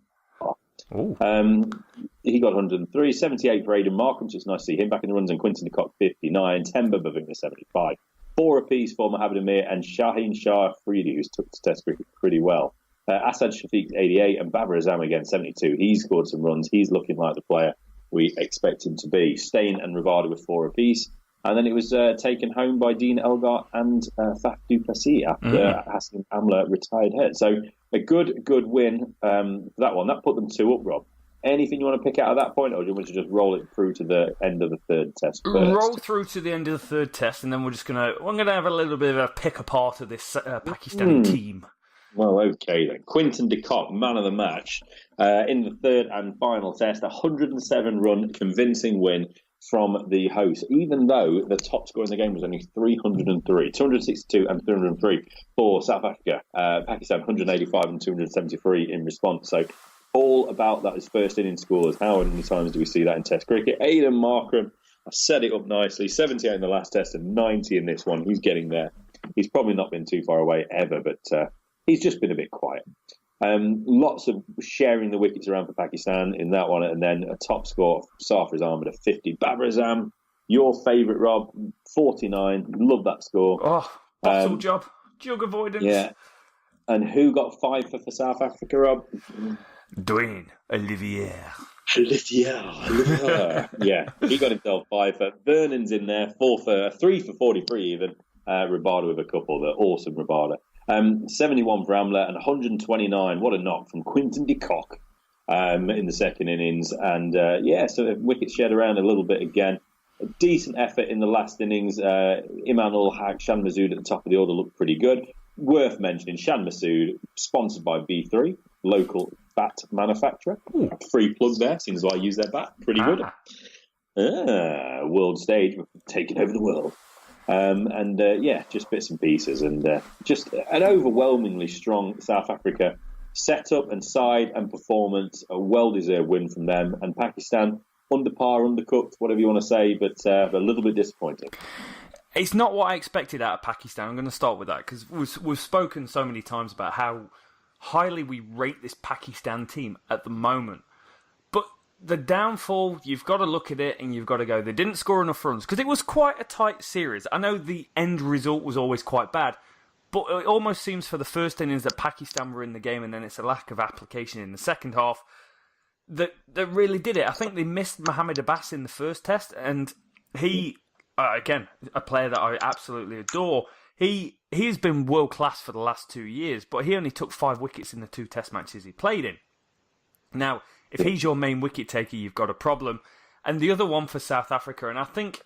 He got 103. 78 for Aidan Markham, so it's nice to see him back in the runs. And Quinton de Kock, 59. Temba Bavuma, 75. 4 apiece for Mohamed Amir and Shaheen Shah Afridi, who's took to test cricket pretty well. Asad Shafiq, 88, and Babar Azam again, 72. He's scored some runs. He's looking like the player we expect him to be. Steyn and Rabada with 4 apiece. And then it was taken home by Dean Elgar and Faf du Plessis after Hassan Amla retired head. So a good win for that one. That put them 2 up, Rob. Anything you want to pick out at that point, or do you want to just roll it through to the end of the 3rd test first? Roll through to the end of the 3rd test, and then I'm going to have a little bit of a pick apart of this Pakistani team. Well, okay then. Quinton de Kock, Man of the Match, in the 3rd and final test. 107-run convincing win from the host, even though the top score in the game was only 303, 262 and 303 for South Africa. Pakistan 185 and 273 in response. So all about that as first innings scores. How many times do we see that in Test cricket? Aidan Markham, I set it up nicely. 78 in the last test and 90 in this one. He's getting there. He's probably not been too far away ever, but he's just been a bit quiet. Lots of sharing the wickets around for Pakistan in that one, and then a top score, Sarfraz Ahmad at 50. Babar Azam, your favourite, Rob, 49. Love that score. Oh, bottle job, jug avoidance. Yeah. And who got 5 for South Africa, Rob? Dwayne Olivier. Olivier. Yeah, he got himself 5 for. Vernon's in there, 3 for 43 even. Rabada with a couple. The awesome Rabada. 71 for Amla and 129. What a knock from Quinton de Kock in the 2nd innings. And so wickets shared around a little bit again. A decent effort in the last innings. Iman ul Haq, Shan Masood at the top of the order looked pretty good. Worth mentioning, Shan Masood, sponsored by B3, local bat manufacturer. Free plug there, seems like I use their bat. Pretty good. World stage, we're taking over the world. Just bits and pieces, and just an overwhelmingly strong South Africa setup and side and performance, a well-deserved win from them. And Pakistan, under par, undercooked, whatever you want to say, but a little bit disappointing. It's not what I expected out of Pakistan. I'm going to start with that because we've spoken so many times about how highly we rate this Pakistan team at the moment. But the downfall, you've got to look at it and you've got to go, they didn't score enough runs because it was quite a tight series. I know the end result was always quite bad, but it almost seems for the first innings that Pakistan were in the game and then it's a lack of application in the second half that really did it. I think they missed Mohammad Abbas in the first test, and he, again, a player that I absolutely adore. He's been world class for the last 2 years, but he only took 5 wickets in the 2 test matches he played in. Now, if he's your main wicket taker, you've got a problem. And the other one for South Africa, and I think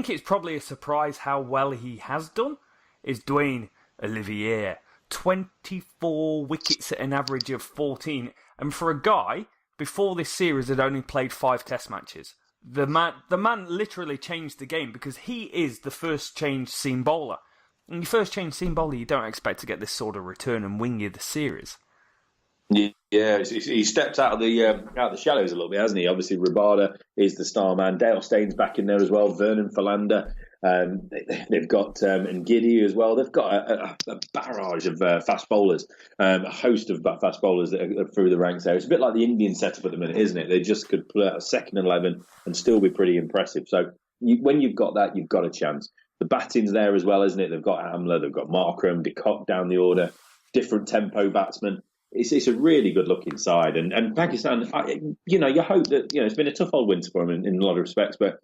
it's probably a surprise how well he has done, is Dwayne Olivier. 24 wickets at an average of 14. And for a guy, before this series, had only played 5 test matches. The man literally changed the game because he is the first change seam bowler. And you first change seam bowler, you don't expect to get this sort of return and win you the series. Yeah, he stepped out of the shadows a little bit, hasn't he? Obviously, Rabada is the star man. Dale Stein's back in there as well. Vernon Philander. They've got Ngidi as well. They've got a barrage of fast bowlers, a host of fast bowlers that are through the ranks there. It's a bit like the Indian setup at the minute, isn't it? They just could play a second 11 and still be pretty impressive. So when you've got that, you've got a chance. The batting's there as well, isn't it? They've got Amla, they've got Markram, De Kock down the order, different tempo batsmen. It's a really good looking side, and Pakistan. You hope that it's been a tough old winter for them in a lot of respects, but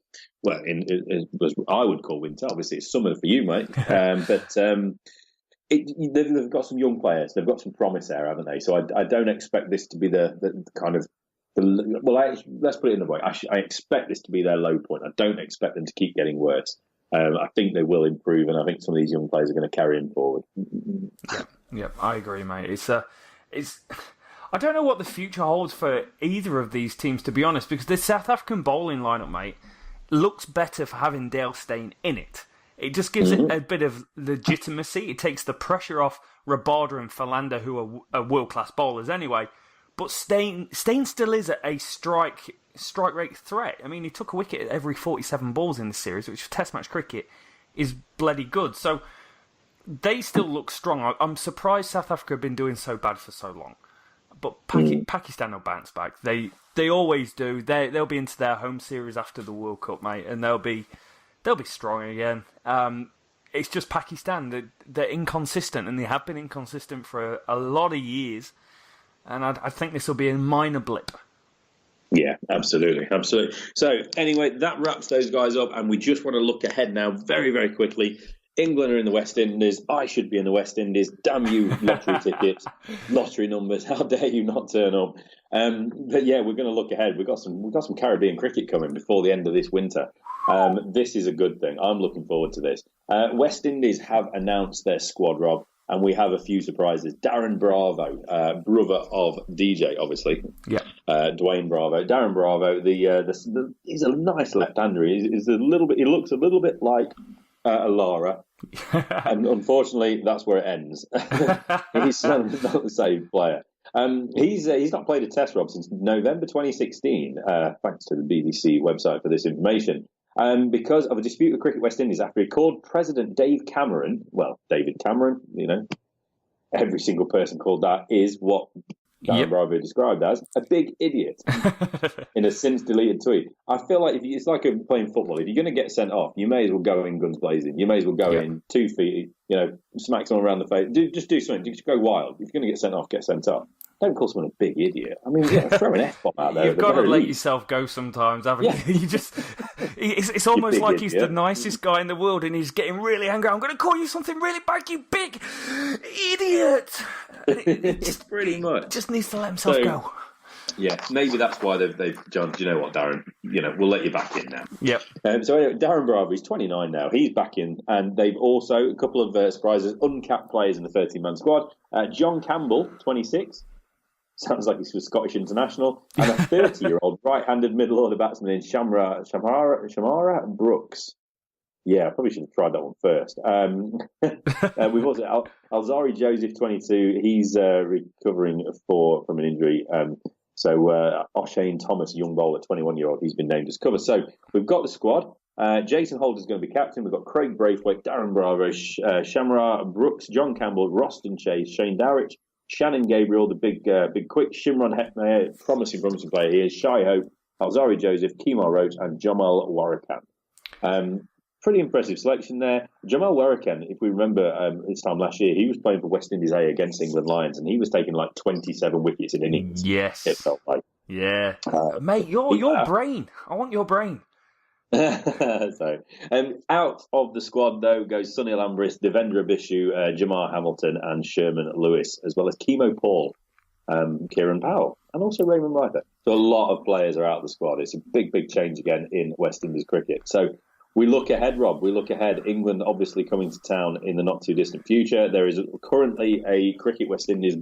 as I would call winter. Obviously, it's summer for you, mate. They've got some young players. They've got some promise there, haven't they? So I don't expect this to be the kind of let's put it in the way. I expect this to be their low point. I don't expect them to keep getting worse. I think they will improve, and I think some of these young players are going to carry them forward. Yeah, I agree, mate. I don't know what the future holds for either of these teams, to be honest, because the South African bowling lineup, mate, looks better for having Dale Steyn in it. It just gives it a bit of legitimacy. It takes the pressure off Rabada and Philander, who are world-class bowlers anyway. But Steyn still is a strike rate threat. I mean, he took a wicket at every 47 balls in the series, which for Test match cricket is bloody good. So they still look strong. I'm surprised South Africa have been doing so bad for so long. But Pakistan will bounce back. They always do. They'll be into their home series after the World Cup, mate, and they'll be strong again. It's just Pakistan. They're inconsistent, and they have been inconsistent for a lot of years. And I think this will be a minor blip. Yeah, absolutely. So anyway, that wraps those guys up, and we just want to look ahead now very, very quickly. England are in the West Indies. I should be in the West Indies. Damn you, lottery tickets, lottery numbers. How dare you not turn up? But yeah, we're going to look ahead. We've got some Caribbean cricket coming before the end of this winter. This is a good thing. I'm looking forward to this. West Indies have announced their squad, Rob, and we have a few surprises. Darren Bravo, brother of DJ, obviously. Yeah. Dwayne Bravo. Darren Bravo. He's a nice left-hander. He looks a little bit like Lara, and unfortunately, that's where it ends. He's not the same player. He's not played a Test, Rob, since November 2016. Thanks to the BBC website for this information. Because of a dispute with Cricket West Indies after he called President David Cameron, every single person called that is what Darren Bravo described as a big idiot in a since-deleted tweet. I feel like it's like playing football. If you're going to get sent off, you may as well go in guns blazing. You may as well go in 2 feet, smack someone around the face. Just do something. Just go wild. If you're going to get sent off, get sent off. Don't call someone a big idiot. I mean, throw an F-bomb out there. You've got to let yourself go sometimes, haven't you? It's almost like he's the nicest guy in the world and he's getting really angry. I'm going to call you something really bad, you big idiot. Just pretty much. Just needs to let himself go. Yeah, maybe that's why they've John, do you know what, Darren? We'll let you back in now. Yep. So anyway, Darren Bravo, he's 29 now. He's back in, and they've also, a couple of surprises, uncapped players in the 13-man squad. John Campbell, 26. Sounds like he's for Scottish International. And a 30-year-old right-handed middle-order batsman in Shamara Brooks. Yeah, I probably should have tried that one first. We've also Alzari Joseph, 22. He's recovering from an injury. So O'Shane Thomas, young bowler, 21-year-old, he's been named as cover. So we've got the squad. Jason Holder's going to be captain. We've got Craig Braithwaite, Darren Bravo, Shamra Brooks, John Campbell, Roston Chase, Shane Dowrich, Shannon Gabriel, the big quick, Shimron Hetmeyer, promising player here, Shai Hope, Alzari Joseph, Kemar Roach, and Jamal Warakan. Pretty impressive selection there. Jamal Warakan, if we remember this time last year, he was playing for West Indies A against England Lions, and he was taking like 27 wickets in innings. Yes. It felt like. Yeah. Mate, your brain. I want your brain. So, out of the squad, though, goes Sunil Ambris, Devendra Bishu, Jamar Hamilton, and Sherman Lewis, as well as Kemo Paul, Kieran Powell, and also Raymond Ryder. So a lot of players are out of the squad. It's a big, big change again in West Indies cricket. So we look ahead, Rob. We look ahead. England obviously coming to town in the not too distant future. There is currently a Cricket West Indies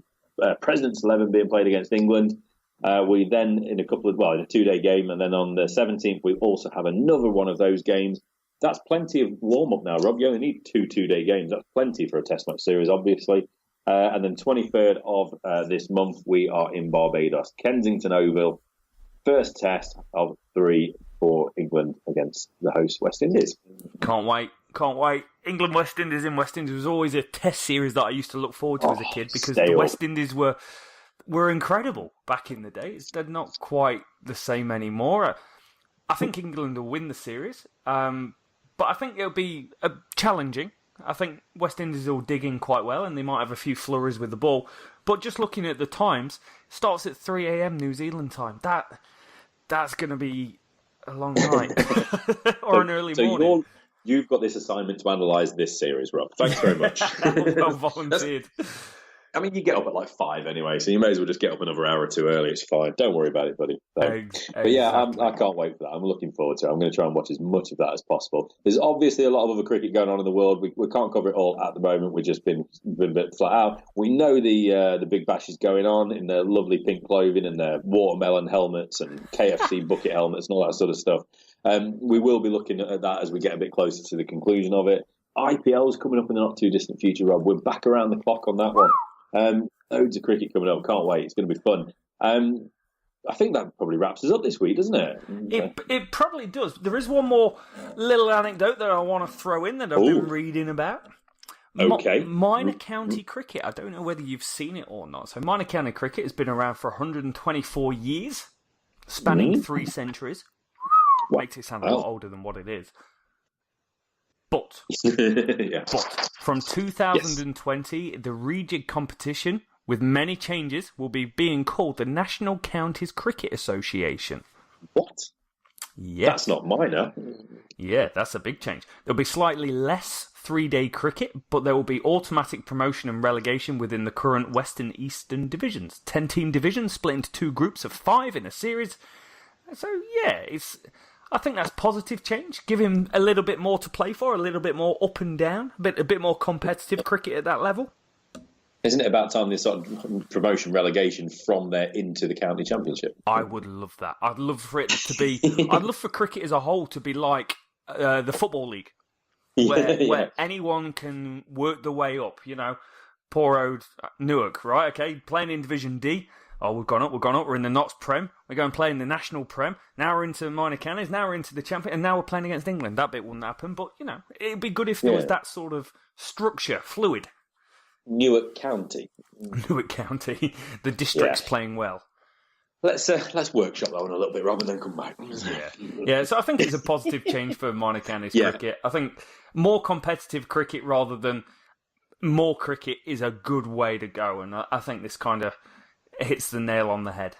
President's 11 being played against England. We then, in a 2-day game, and then on the 17th, we also have another one of those games. That's plenty of warm-up now, Rob. You only need 2-day games. That's plenty for a Test match series, obviously. And then 23rd of this month, we are in Barbados, Kensington Oval. First Test of 3 for England against the host West Indies. Can't wait. England, West Indies in West Indies was always a Test series that I used to look forward to as a kid, because the West Indies were incredible back in the day. They're not quite the same anymore. I think England will win the series, but I think it'll be challenging. I think West Indies will dig in quite well, and they might have a few flurries with the ball. But just looking at the times, starts at 3 a.m. New Zealand time. That's going to be a long night or an early morning. You've got this assignment to analyse this series, Rob. Thanks very much. Well volunteered. I mean, you get up at like 5 anyway, so you may as well just get up another hour or two early. It's fine. Don't worry about it, buddy. But yeah, I can't wait for that. I'm looking forward to it. I'm going to try and watch as much of that as possible. There's obviously a lot of other cricket going on in the world. We can't cover it all at the moment. We've just been a bit flat out. We know the Big Bash is going on in their lovely pink clothing and their watermelon helmets and KFC bucket helmets and all that sort of stuff. We will be looking at that as we get a bit closer to the conclusion of it. IPL is coming up in the not too distant future, Rob. We're back around the clock on that one. Loads of cricket coming up. Can't wait. It's going to be fun. I think that probably wraps us up this week, doesn't it? It probably does. There is one more little anecdote that I want to throw in that I've been reading about. Okay. Minor county cricket. I don't know whether you've seen it or not. So minor county cricket has been around for 124 years, spanning 3 centuries. Makes it sound a lot older than what it is. But, from 2020, the rejig competition, with many changes, will be being called the National Counties Cricket Association. What? Yes. That's not minor. Yeah, that's a big change. There'll be slightly less 3-day cricket, but there will be automatic promotion and relegation within the current Western and Eastern divisions. 10-team divisions split into 2 groups of 5 in a series. So, yeah, I think that's positive change. Give him a little bit more to play for, a little bit more up and down, a bit more competitive cricket at that level. Isn't it about time this sort of promotion relegation from there into the county championship? I would love that. I'd love for it to be. I'd love for cricket as a whole to be like the football league, where anyone can work the way up. You know, poor old Newark, right? Okay, playing in Division D. Oh, we've gone up. We're in the Notts Prem. We're going to play in the National Prem. Now we're into minor counties. Now we're into the champion. And now we're playing against England. That bit wouldn't happen. But, you know, it'd be good if there was that sort of structure, fluid. Newark County. The district's playing well. Let's workshop that one a little bit, Rob, and then come back. Yeah, so I think it's a positive change for minor counties cricket. I think more competitive cricket rather than more cricket is a good way to go. And I think this kind of hits the nail on the head.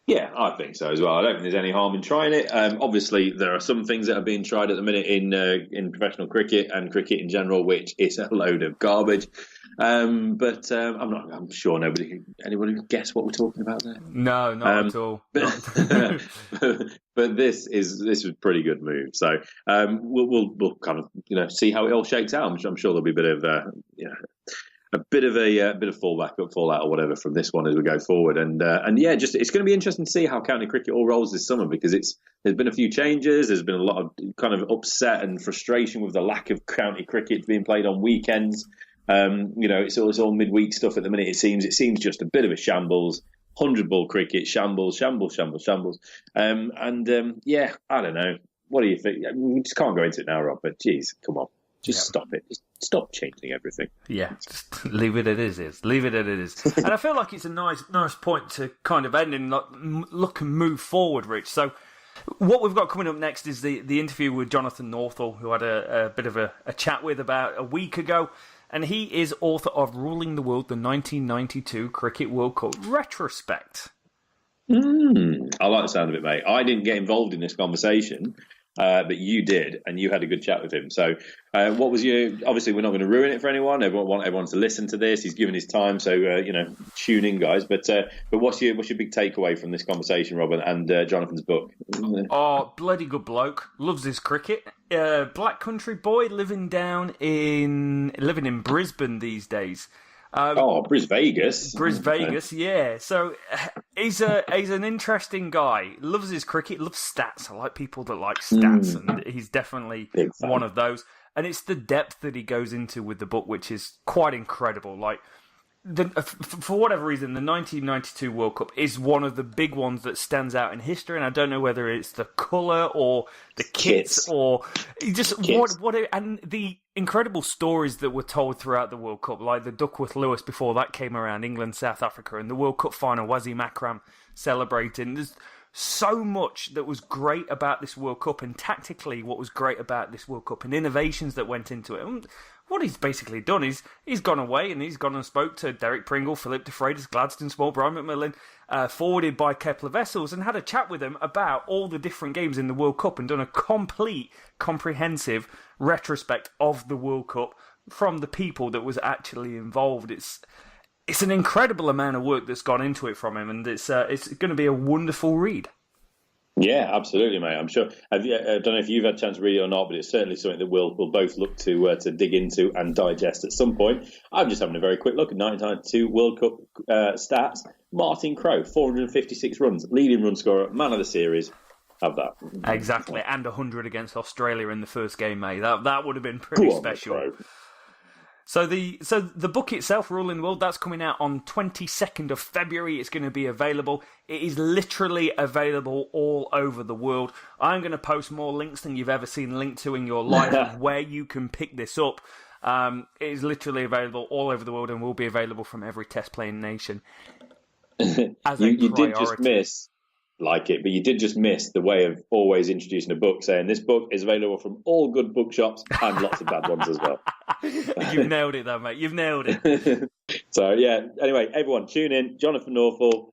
Yeah, I think so as well. I don't think there's any harm in trying it. Obviously, there are some things that are being tried at the minute in professional cricket and cricket in general, which is a load of garbage. But I'm sure anybody can guess what we're talking about there. No, not at all. But this was a pretty good move. So we'll kind of see how it all shakes out. I'm sure there'll be a bit of a bit of fallout or whatever from this one as we go forward. And yeah, just it's going to be interesting to see how county cricket all rolls this summer, because there's been a few changes. There's been a lot of kind of upset and frustration with the lack of county cricket being played on weekends. It's all midweek stuff at the minute. It seems just a bit of a shambles. 100-ball cricket, shambles. Yeah, I don't know. What do you think? We just can't go into it now, Rob, but geez, come on. Stop it. Just stop changing everything. Yeah, just leave it as it is. Leave it as it is. And I feel like it's a nice point to kind of end and look and move forward, Rich. So what we've got coming up next is the interview with Jonathan Northall, who I had a bit of a chat with about a week ago. And he is author of Ruling the World, the 1992 Cricket World Cup Retrospect. I like the sound of it, mate. I didn't get involved in this conversation, but you did, and you had a good chat with him. So what was your... Obviously, we're not going to ruin it for anyone. I want everyone to listen to this. He's given his time, so, tune in, guys. But what's your big takeaway from this conversation, Robin, and Jonathan's book? Oh, bloody good bloke. Loves his cricket. Black country boy living in Brisbane these days. Bris Vegas. Yeah. So he's an interesting guy. Loves his cricket, loves stats. I like people that like stats, and he's definitely one of those. And it's the depth that he goes into with the book, which is quite incredible. Like, for whatever reason, the 1992 World Cup is one of the big ones that stands out in history, and I don't know whether it's the colour or the kits or just and the incredible stories that were told throughout the World Cup, like the Duckworth-Lewis before that came around, England, South Africa, and the World Cup final, Wasim Akram celebrating. There's so much that was great about this World Cup, and tactically what was great about this World Cup, and innovations that went into it. And what he's basically done is he's gone away and he's gone and spoke to Derek Pringle, Philip de Freitas, Gladstone Small, Brian McMillan, forwarded by Kepler Vessels, and had a chat with them about all the different games in the World Cup and done a complete, comprehensive retrospect of the World Cup from the people that was actually involved. It's an incredible amount of work that's gone into it from him, and it's going to be a wonderful read. Yeah, absolutely, mate. I'm sure. I don't know if you've had a chance to read it or not, but it's certainly something that we'll both look to dig into and digest at some point. I'm just having a very quick look at 1992 World Cup stats. Martin Crowe, 456 runs, leading run scorer, man of the series. Have that. Exactly, and 100 against Australia in the first game, mate. That would have been pretty special. So the book itself, Ruling the World, that's coming out on 22nd of February. It's going to be available. It is literally available all over the world. I'm going to post more links than you've ever seen linked to in your life of where you can pick this up. It is literally available all over the world and will be available from every test playing nation. As you did just miss but you did just miss the way of always introducing a book, saying this book is available from all good bookshops and lots of bad ones as well. You've nailed it, though, mate. You've nailed it. So, yeah. Anyway, everyone, tune in. Jonathan Northall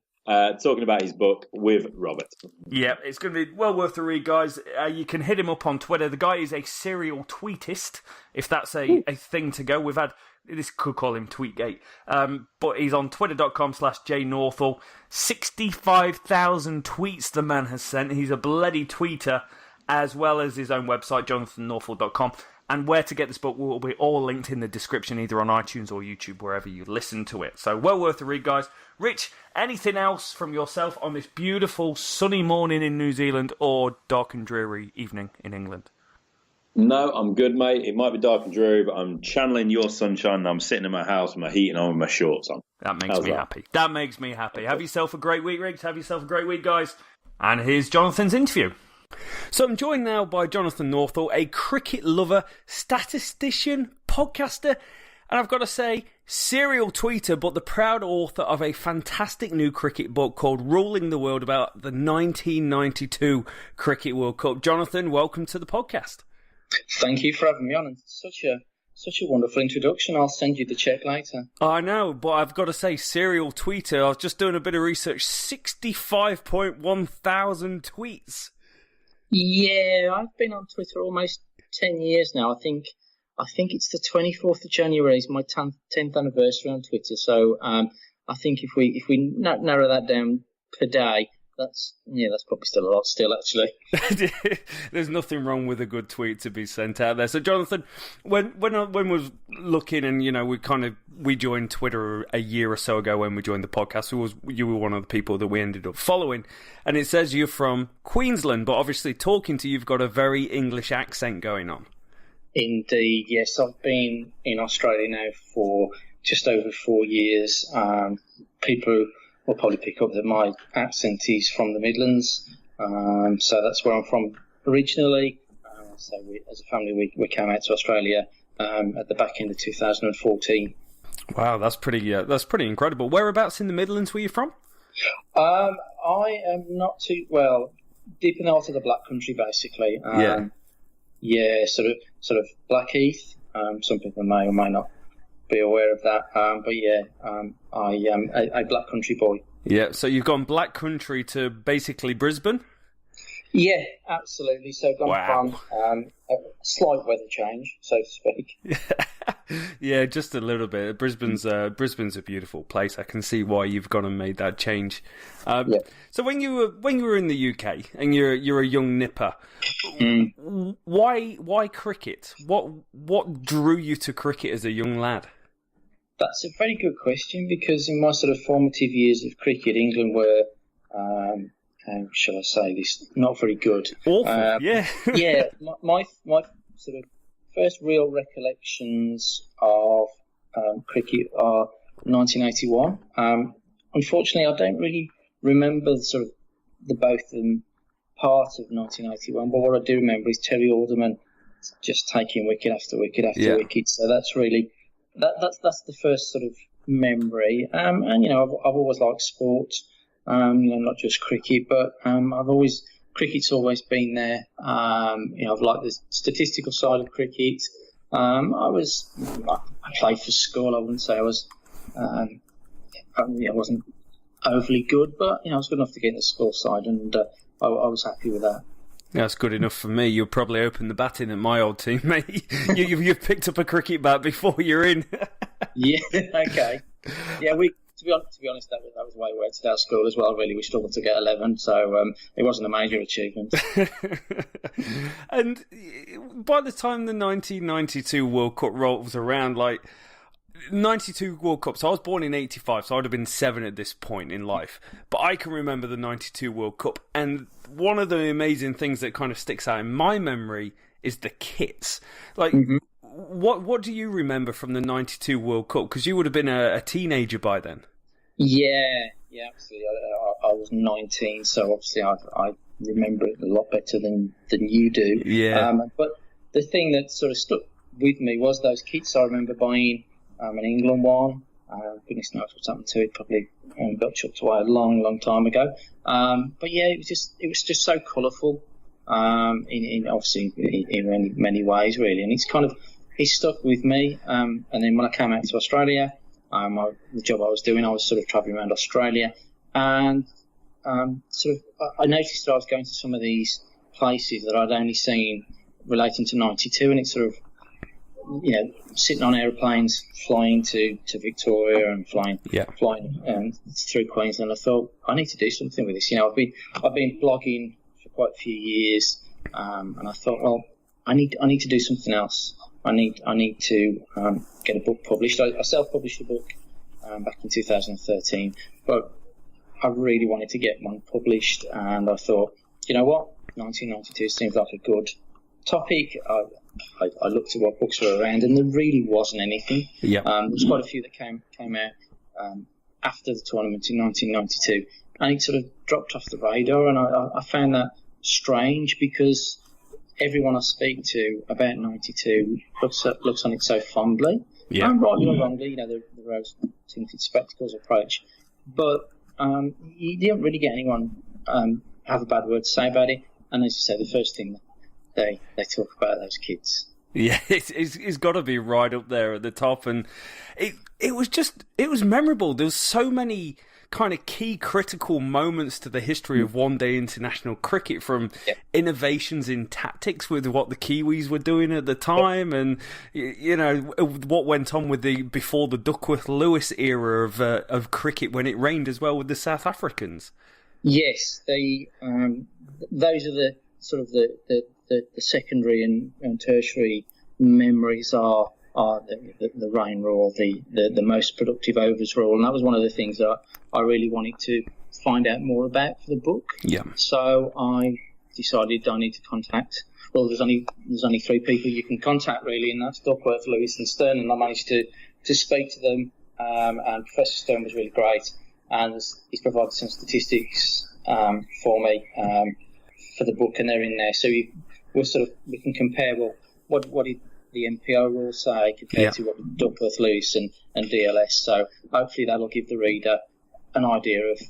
talking about his book with Robert. Yeah, it's going to be well worth the read, guys. You can hit him up on Twitter. The guy is a serial tweetist, if that's a thing to go. We've had... This could call him Tweetgate. But he's on twitter.com/jnorthall. 65,000 tweets the man has sent. He's a bloody tweeter, as well as his own website, jonathannorthall.com. And where to get this book will be all linked in the description, either on iTunes or YouTube, wherever you listen to it. So well worth the read, guys. Rich, anything else from yourself on this beautiful sunny morning in New Zealand or dark and dreary evening in England? No, I'm good, mate. It might be dark and dreary, but I'm channeling your sunshine and I'm sitting in my house with my heating on with my shorts on. That makes me happy. That makes me happy. Have yourself a great week, Riggs. Have yourself a great week, guys. And here's Jonathan's interview. So I'm joined now by Jonathan Northall, a cricket lover, statistician, podcaster, and I've got to say, serial tweeter, but the proud author of a fantastic new cricket book called Ruling the World about the 1992 Cricket World Cup. Jonathan, welcome to the podcast. Thank you for having me on. And such a wonderful introduction. I'll send you the check later. I know, but I've got to say, serial tweeter. I was just doing a bit of research. 65.1 thousand tweets. Yeah, I've been on Twitter almost 10 years now. I think it's the 24th of January is my 10th anniversary on Twitter. So I think if we narrow that down per day, that's probably still a lot still, actually. There's nothing wrong with a good tweet to be sent out there. So, Jonathan, when we was looking, and we joined Twitter a year or so ago when we joined the podcast. You were one of the people that we ended up following, and it says you're from Queensland, but obviously talking to you've got a very English accent going on. Indeed, yes. I've been in Australia now for just over 4 years. People will probably pick up that my accent is from the Midlands, so that's where I'm from originally. So as a family, we came out to Australia at the back end of 2014. Wow, that's pretty incredible. Whereabouts in the Midlands were you from? I am not too well deep in the heart of the Black Country, basically. Yeah, sort of Blackheath. Some people may or may not be aware of that, but yeah, I am a Black Country boy. Yeah, so you've gone Black Country to basically Brisbane? Yeah, absolutely. So gone from a slight weather change, so to speak. Yeah, just a little bit. Brisbane's a beautiful place. I can see why you've gone and made that change. So when you were in the UK and you're a young nipper, why cricket? What drew you to cricket as a young lad? That's a very good question, because in my sort of formative years of cricket, England were, how shall I say this, not very good. Awful, yeah. Yeah, my sort of first real recollections of cricket are 1981. Unfortunately, I don't really remember sort of the Botham part of 1981, but what I do remember is Terry Alderman just taking wicket after wicket after wicket. So that's really that's the first sort of memory. And I've always liked sport. Not just cricket, but cricket's always been there. I've liked the statistical side of cricket. I played for school. I wouldn't say I was, I wasn't overly good, but I was good enough to get in the school side, and I was happy with that. That's good enough for me. You'll probably open the batting at my old team, mate. You've picked up a cricket bat before you're in. Yeah, okay. Yeah, to be honest, that was way worse at our school as well. Really, we struggled to get 11, so it wasn't a major achievement. And by the time the 1992 World Cup rolls around, 92 World Cups. I was born in 85, so I'd have been 7 at this point in life. But I can remember the 92 World Cup, and one of the amazing things that kind of sticks out in my memory is the kits. What do you remember from the 92 World Cup? Because you would have been a teenager by then. Yeah, absolutely. I was 19, so obviously I remember it a lot better than you do. Yeah. But the thing that sort of stuck with me was those kits. I remember buying an England one. Goodness knows what's happened to it. Probably got chucked away a long, long time ago. But yeah, it was just so colourful. In many ways, really, and it stuck with me. And then when I came out to Australia, the job I was doing, I was sort of travelling around Australia, and I noticed that I was going to some of these places that I'd only seen relating to 92, and it's sort of, sitting on aeroplanes, flying to Victoria and flying through Queensland. I thought, I need to do something with this. I've been blogging for quite a few years, and I thought, well, I need to do something else. I need to get a book published. I self-published a book back in 2013, but I really wanted to get one published, and I thought, you know what, 1992 seems like a good topic. I looked at what books were around, and there really wasn't anything. Yeah. There's quite a few that came out after the tournament in 1992, and it sort of dropped off the radar, and I found that strange, because everyone I speak to about 92 looks on it so fondly. Yeah. And rightly or wrongly, the rose-tinted spectacles approach. But you don't really get anyone have a bad word to say about it. And as you say, the first thing they talk about are those kids. Yeah, it's got to be right up there at the top. And it was memorable. There was so many kind of key critical moments to the history of one-day international cricket, from innovations in tactics with what the Kiwis were doing at the time, and what went on with before the Duckworth-Lewis era of cricket, when it reigned as well with the South Africans. Yes, those are the sort of the secondary and tertiary memories are the rain rule, the most productive overs rule, and that was one of the things that I really wanted to find out more about for the book. Yeah. So I decided I need to contact. Well, there's only 3 people you can contact really, and that's Duckworth, Lewis, and Stern, and I managed to speak to them. And Professor Stern was really great, and he's provided some statistics for me for the book, and they're in there. So we can compare. Well, what did the MPO rule say compared to what Duckworth, Lewis, and DLS? So hopefully that'll give the reader an idea of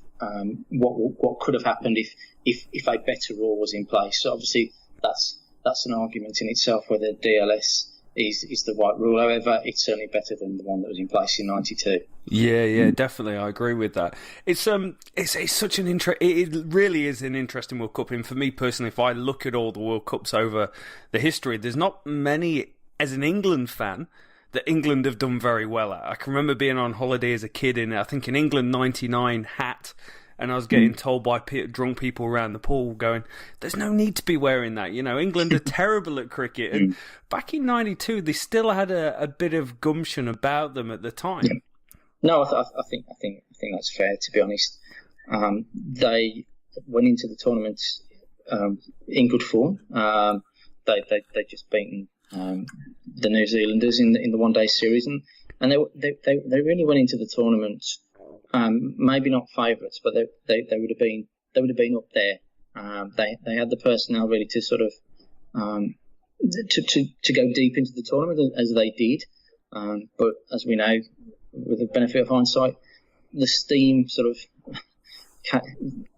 what could have happened if a better rule was in place. So obviously that's an argument in itself whether DLS is the right rule. However, it's certainly better than the one that was in place in '92. Yeah, definitely. I agree with that. It's such an it really is an interesting World Cup. And for me personally, if I look at all the World Cups over the history, there's not many as an England fan that England have done very well at. I can remember being on holiday as a kid in England '99 hat. And I was getting told by drunk people around the pool going, there's no need to be wearing that. England are terrible at cricket. And back in '92, they still had a bit of gumption about them at the time. Yeah. No, I think that's fair, to be honest. They went into the tournament in good form. They just beaten the New Zealanders in the one-day series. And they really went into the tournament maybe not favourites, but they would have been up there. They had the personnel really to sort of to go deep into the tournament as they did. But as we know, with the benefit of hindsight, the steam sort of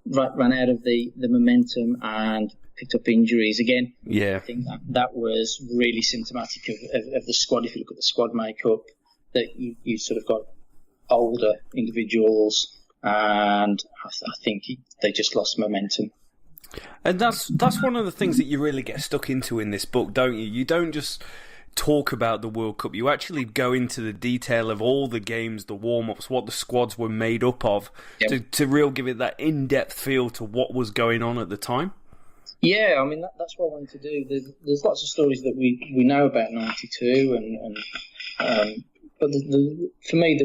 ran out of the momentum and picked up injuries again. Yeah, I think that was really symptomatic of the squad. If you look at the squad makeup, that you sort of got older individuals, and I think they just lost momentum. And that's one of the things that you really get stuck into in this book, don't you? You don't just talk about the World Cup, you actually go into the detail of all the games, the warm-ups, what the squads were made up of, to really give it that in-depth feel to what was going on at the time. Yeah, I mean, that's what I wanted to do. There's lots of stories that we know about '92, but for me,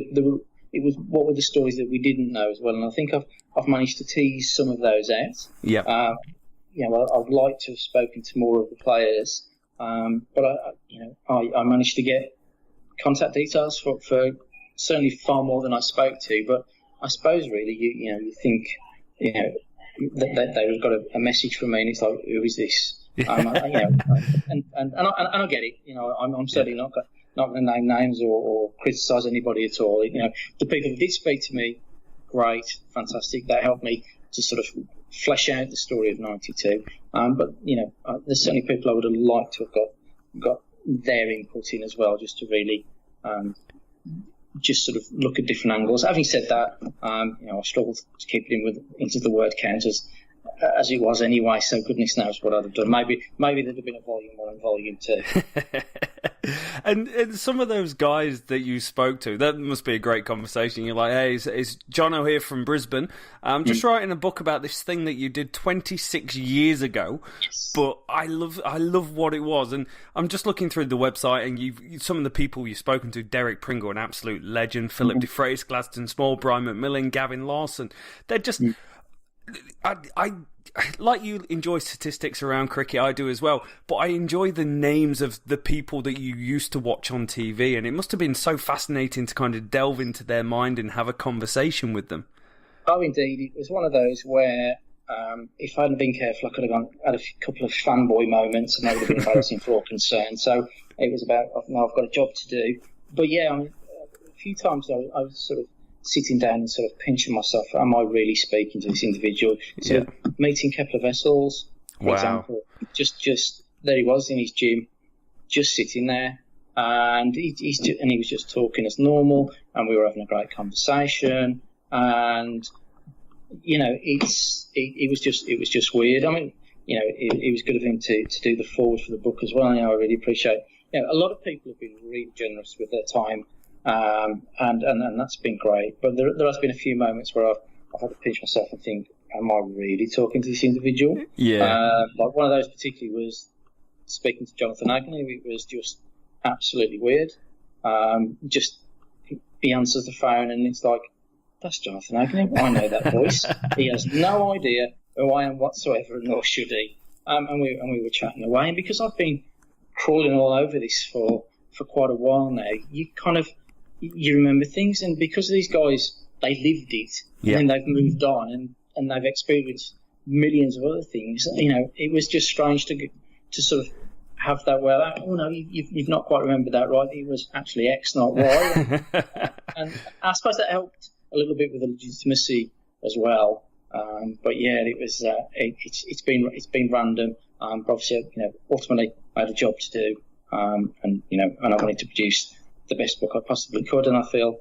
it was what were the stories that we didn't know as well, and I think I've managed to tease some of those out. Yeah. I'd like to have spoken to more of the players, but I managed to get contact details for certainly far more than I spoke to. But I suppose really, you think, that they've got a message from me, and it's like, who is this? And I get it. I'm certainly not going to name names or criticise anybody at all. The people who did speak to me, great, fantastic. That helped me to sort of flesh out the story of '92. But there's certainly people I would have liked to have got their input in as well, just to really just sort of look at different angles. Having said that, I struggled to keep it into the word count as it was anyway, so goodness knows what I'd have done. Maybe there'd have been a volume 1 and volume 2. And some of those guys that you spoke to, that must be a great conversation. You're like, hey, it's Jono here from Brisbane. I'm just writing a book about this thing that you did 26 years ago. Yes. But I love what it was. And I'm just looking through the website, and some of the people you've spoken to, Derek Pringle, an absolute legend, Philip DeFrace, Gladstone Small, Brian McMillan, Gavin Lawson. They're just... I like you enjoy statistics around cricket, I do as well, but I enjoy the names of the people that you used to watch on TV, and it must have been so fascinating to kind of delve into their mind and have a conversation with them. Oh, indeed. It was one of those where if I hadn't been careful, I could have had a couple of fanboy moments, and that would have been embarrassing for all concerned. So it was about, now I've got a job to do. But yeah, a few times I was sort of sitting down and sort of pinching myself, am I really speaking to this individual? So meeting Kepler Vessels, for example, just there he was in his gym, just sitting there, and he was just talking as normal, and we were having a great conversation, and it was just weird. I mean, it was good of him to do the forward for the book as well. I really appreciate. A lot of people have been really generous with their time. And that's been great, but there has been a few moments where I've had to pinch myself and think, am I really talking to this individual? Yeah. Like one of those particularly was speaking to Jonathan Agnew. It was just absolutely weird. Just he answers the phone and it's like, that's Jonathan Agnew. I know that voice. He has no idea who I am whatsoever, nor should he. And we were chatting away. And because I've been crawling all over this for quite a while now, you remember things. And because these guys, they lived it, and then they've moved on and they've experienced millions of other things. It was just strange to sort of have that. Well, oh no, you've not quite remembered that, right? It was actually X, not Y. And I suppose that helped a little bit with the legitimacy as well. But yeah, it was. It's been random. But obviously, ultimately, I had a job to do, and I wanted to produce the best book I possibly could, and I feel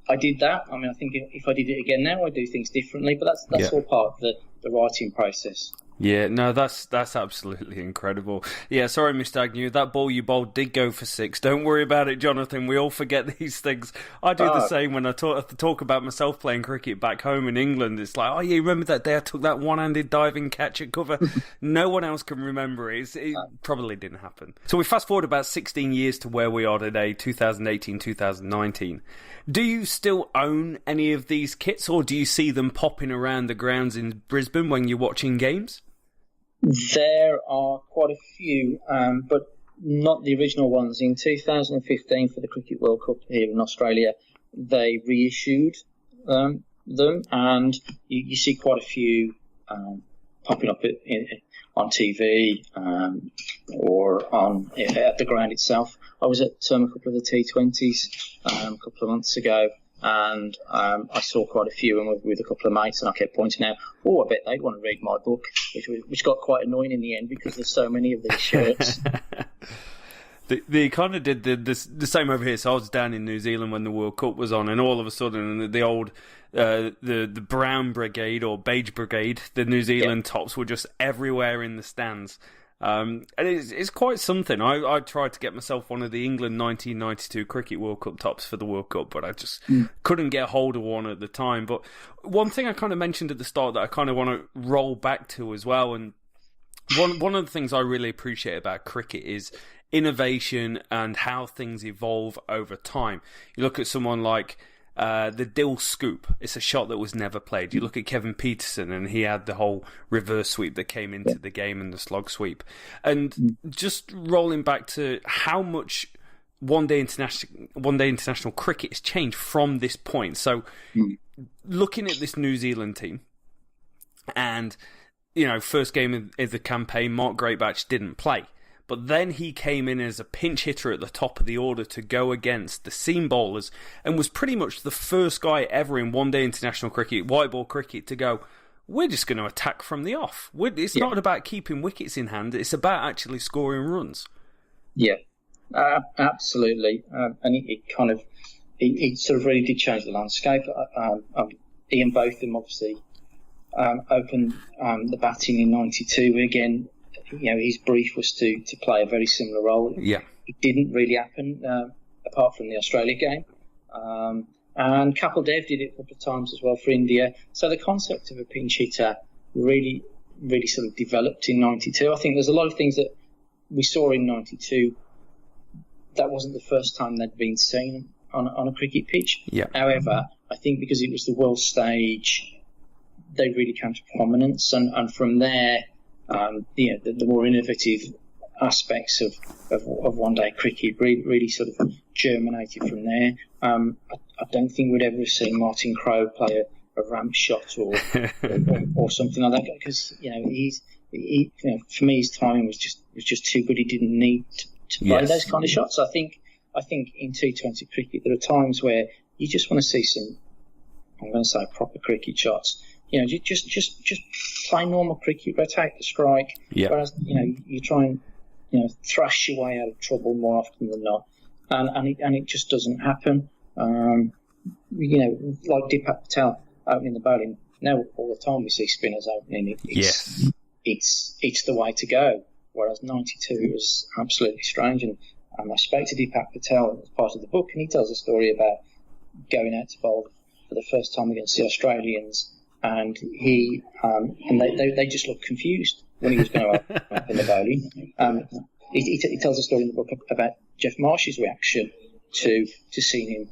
I did that. I mean, I think if I did it again now, I'd do things differently. But that's all part of the writing process. Yeah, no, that's absolutely incredible. Yeah, sorry, Mr. Agnew, that ball you bowled did go for 6. Don't worry about it, Jonathan. We all forget these things. I do the same when I talk about myself playing cricket back home in England. It's like, oh yeah, remember that day I took that one-handed diving catch at cover? No one else can remember it. It probably didn't happen. So we fast forward about 16 years to where we are today, 2018, 2019. Do you still own any of these kits, or do you see them popping around the grounds in Brisbane when you're watching games? There are quite a few, but not the original ones. In 2015, for the Cricket World Cup here in Australia, they reissued them, and you see quite a few popping up on TV or at the ground itself. I was at a couple of the T20s a couple of months ago, and I saw quite a few with a couple of mates, and I kept pointing out, I bet they'd want to read my book, which got quite annoying in the end because there's so many of these shirts. They kind of did the same over here. So I was down in New Zealand when the World Cup was on, and all of a sudden the old the brown brigade or beige brigade, the New Zealand tops were just everywhere in the stands. And it's quite something. I tried to get myself one of the England 1992 Cricket World Cup tops for the World Cup, but I just couldn't get hold of one at the time. But one thing I kind of mentioned at the start that I kind of want to roll back to as well, and one of the things I really appreciate about cricket is innovation and how things evolve over time. You look at someone like the Dill Scoop. It's a shot that was never played. You look at Kevin Peterson, and he had the whole reverse sweep that came into the game and the slog sweep. And just rolling back to how much one day international cricket has changed from this point. So looking at this New Zealand team, and first game of the campaign, Mark Greatbatch didn't play. But then he came in as a pinch hitter at the top of the order to go against the seam bowlers, and was pretty much the first guy ever in one-day international cricket, white ball cricket, to go, we're just going to attack from the off. It's not about keeping wickets in hand, it's about actually scoring runs. Yeah, absolutely. And it sort of really did change the landscape. Ian Botham obviously opened the batting in 92 again. His brief was to play a very similar role. Yeah. It didn't really happen, apart from the Australia game. And Kapil Dev did it a couple of times as well for India. So the concept of a pinch hitter really, really sort of developed in 92. I think there's a lot of things that we saw in 92 that wasn't the first time they'd been seen on a cricket pitch. Yeah. However, I think because it was the world stage, they really came to prominence. And from there, the more innovative aspects of one-day cricket really sort of germinated from there. I don't think we'd ever have seen Martin Crowe play a ramp shot or something like that, because for me his timing was just too good. He didn't need to play those kind of shots. I think in T20 cricket there are times where you just want to see some, I'm going to say, proper cricket shots. Just play normal cricket, rotate the strike. Yeah. Whereas, you try and, thrash your way out of trouble more often than not. And it just doesn't happen. Like Deepak Patel opening the bowling. Now all the time we see spinners opening. It's the way to go. Whereas 92 was absolutely strange. And I spoke to Deepak Patel as part of the book, and he tells a story about going out to bowl for the first time against the Australians. and they just looked confused when he was going to open the bowling. He tells a story in the book about Jeff Marsh's reaction to seeing him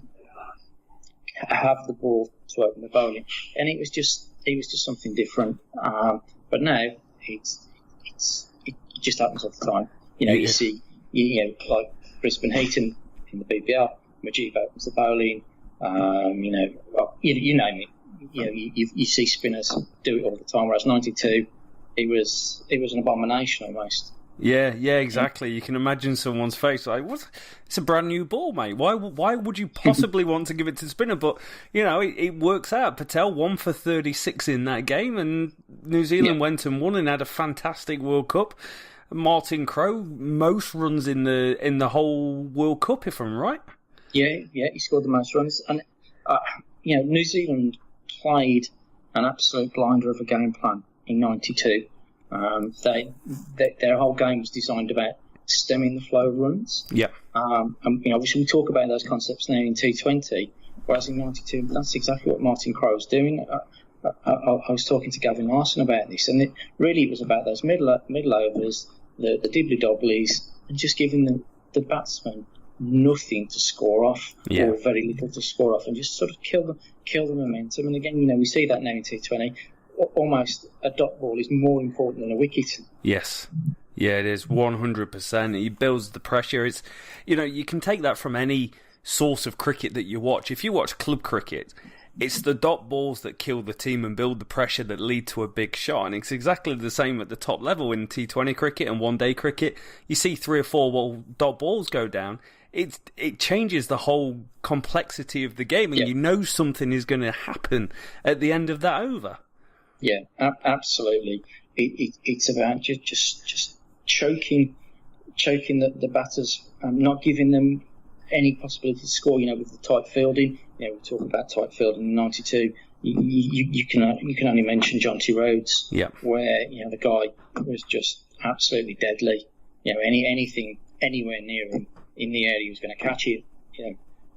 have the ball to open the bowling, and it was just something different. But now it just happens all the time. You see, like Brisbane Heat in the BBL, Majid opens the bowling. You name it. You see spinners do it all the time. Whereas 92, it was an abomination almost. Yeah, exactly. You can imagine someone's face like, "What? It's a brand new ball, mate. Why would you possibly want to give it to the spinner?" But it works out. Patel 1 for 36 in that game, and New Zealand went and won and had a fantastic World Cup. Martin Crowe, most runs in the whole World Cup, if I'm right. Yeah, he scored the most runs, and New Zealand played an absolute blinder of a game plan in '92. Their whole game was designed about stemming the flow of runs. Yeah. And obviously we talk about those concepts now in T20, whereas in '92 that's exactly what Martin Crowe was doing. I was talking to Gavin Larson about this, and it was about those middle overs, the dibbly dobblies, and just giving the batsman nothing to score off, or very little to score off, and just sort of kill the momentum. And again, we see that now in T20. Almost a dot ball is more important than a wicket. Yes. Yeah, it is 100%. He builds the pressure. It's, you can take that from any source of cricket that you watch. If you watch club cricket, it's the dot balls that kill the team and build the pressure that lead to a big shot. And it's exactly the same at the top level in T20 cricket and one-day cricket. You see 3 or 4 dot balls go down. It changes the whole complexity of the game, and something is going to happen at the end of that over. Yeah, absolutely. It's about just choking the batters, not giving them any possibility to score. With the tight fielding. We talk about tight fielding in '92. You can only mention John T. Rhodes, where the guy was just absolutely deadly. Anything anywhere near him in the air, he was going to catch it.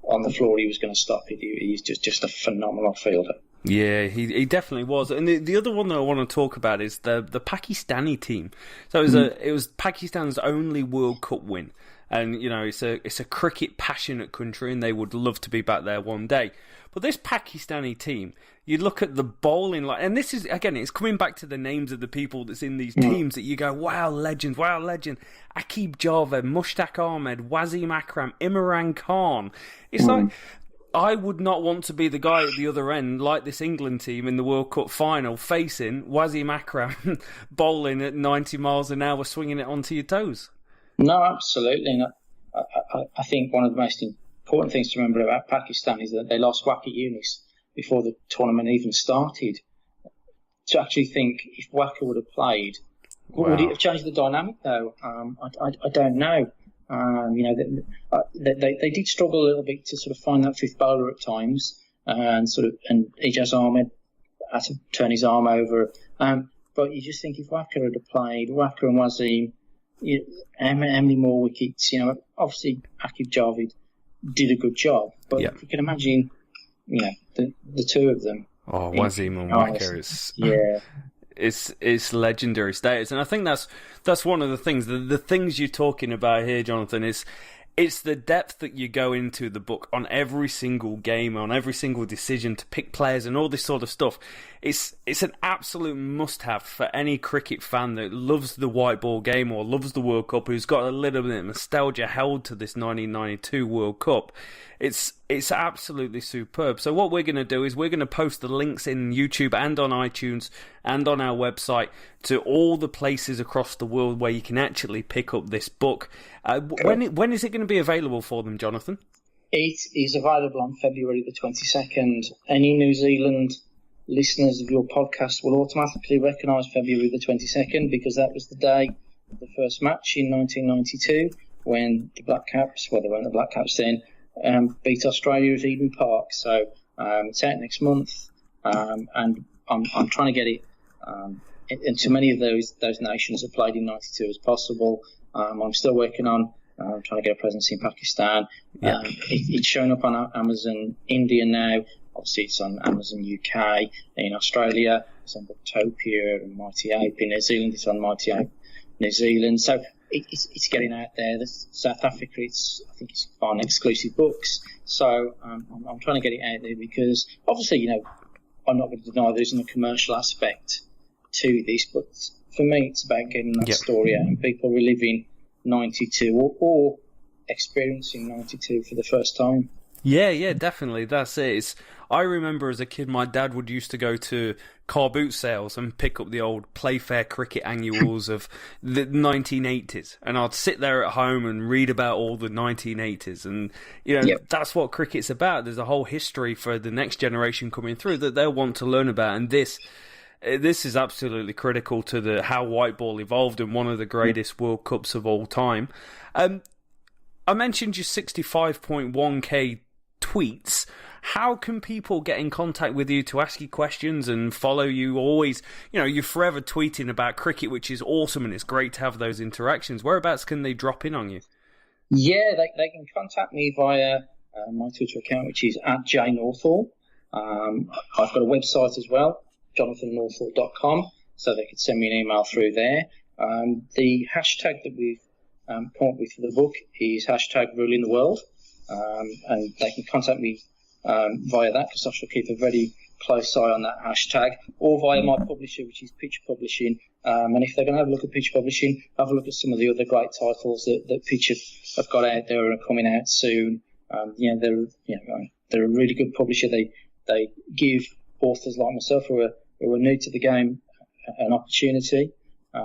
On the floor, he was going to stop it. He's just a phenomenal fielder. Yeah, he definitely was. And the other one that I want to talk about is the Pakistani team. So it was Pakistan's only World Cup win. And, it's a cricket passionate country, and they would love to be back there one day. But this Pakistani team, you look at the bowling, and this is, again, it's coming back to the names of the people that's in these teams that you go, wow, legend. Aqib Javed, Mushtaq Ahmed, Wasim Akram, Imran Khan. It's like, I would not want to be the guy at the other end, like this England team in the World Cup final, facing Wasim Akram bowling at 90 miles an hour, swinging it onto your toes. No, absolutely. And I think one of the most important things to remember about Pakistan is that they lost Waqar Younis before the tournament even started. To actually think if Waqar would have played, would it have changed the dynamic though? I don't know. They did struggle a little bit to sort of find that fifth bowler at times, and Ijaz Ahmed had to turn his arm over. But you just think if Waqar had played, Waqar and Wasim, how many more wickets? Obviously Aqib Javed did a good job, but if you can imagine, the two of them. Oh, Wasim and Waqar is it's legendary status, and I think that's one of the things. The things you're talking about here, Jonathan, it's the depth that you go into the book on every single game, on every single decision to pick players and all this sort of stuff. It's an absolute must-have for any cricket fan that loves the white ball game or loves the World Cup, who's got a little bit of nostalgia held to this 1992 World Cup. It's absolutely superb. So what we're going to do is we're going to post the links in YouTube and on iTunes and on our website to all the places across the world where you can actually pick up this book. When is it going to be available for them, Jonathan? It is available on February the 22nd. Any New Zealand listeners of your podcast will automatically recognise February the 22nd because that was the day of the first match in 1992 when the Black Caps, well, they weren't the Black Caps then, beat Australia at Eden Park. So it's out next month, and I'm trying to get it into many of those nations that played in 92 as possible. I'm still working on trying to get a presence in Pakistan. It's showing up on Amazon India now. Obviously, it's on Amazon UK. In Australia, it's on Booktopia and Mighty Ape. In New Zealand, it's on Mighty Ape New Zealand. So it's getting out there. South Africa, I think it's on Exclusive Books. So I'm trying to get it out there because obviously, I'm not going to deny there isn't a commercial aspect to this, but for me, it's about getting that story out and people reliving 92 or experiencing 92 for the first time. Yeah, definitely. That's it. I remember as a kid, my dad would used to go to car boot sales and pick up the old Playfair cricket annuals of the 1980s. And I'd sit there at home and read about all the 1980s. And, that's what cricket's about. There's a whole history for the next generation coming through that they'll want to learn about. And this is absolutely critical to how white ball evolved and one of the greatest World Cups of all time. I mentioned your 65.1k tweets. How can people get in contact with you to ask you questions and follow you? Always, you're forever tweeting about cricket, which is awesome, and it's great to have those interactions. Whereabouts can they drop in on you? Yeah, they can contact me via my Twitter account, which is @jnorthall. I've got a website as well, jonathannorthall.com, so they could send me an email through there. The hashtag that we've come up with for the book is #RulingTheWorld, and they can contact me via that because I shall keep a very close eye on that hashtag, or via my publisher, which is Pitch Publishing. And if they're going to have a look at Pitch Publishing, have a look at some of the other great titles that Pitch have got out there and are coming out soon. They're a really good publisher. They give authors like myself who are new to the game an opportunity. I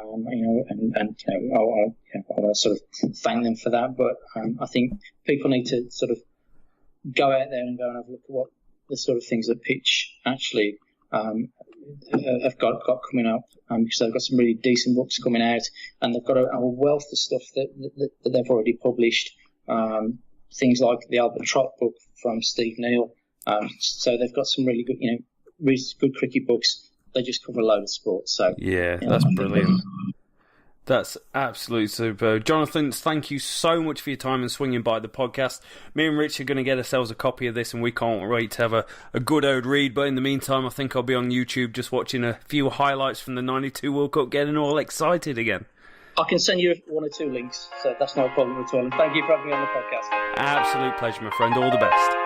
sort of thank them for that. But I think people need to sort of go out there and go and have a look at what the sort of things that Pitch actually have got coming up, because they've got some really decent books coming out, and they've got a wealth of stuff that they've already published. Things like the Albert Trott book from Steve Neal. So they've got some really good, really good cricket books. They just cover a load of sports. So that's brilliant. That's absolutely superb. Jonathan, thank you so much for your time and swinging by the podcast. Me and Rich are going to get ourselves a copy of this, and we can't wait to have a good old read. But in the meantime, I think I'll be on YouTube just watching a few highlights from the 92 World Cup, getting all excited again. I can send you one or two links, so that's no problem at all. And thank you for having me on the podcast. Absolute pleasure, my friend. All the best.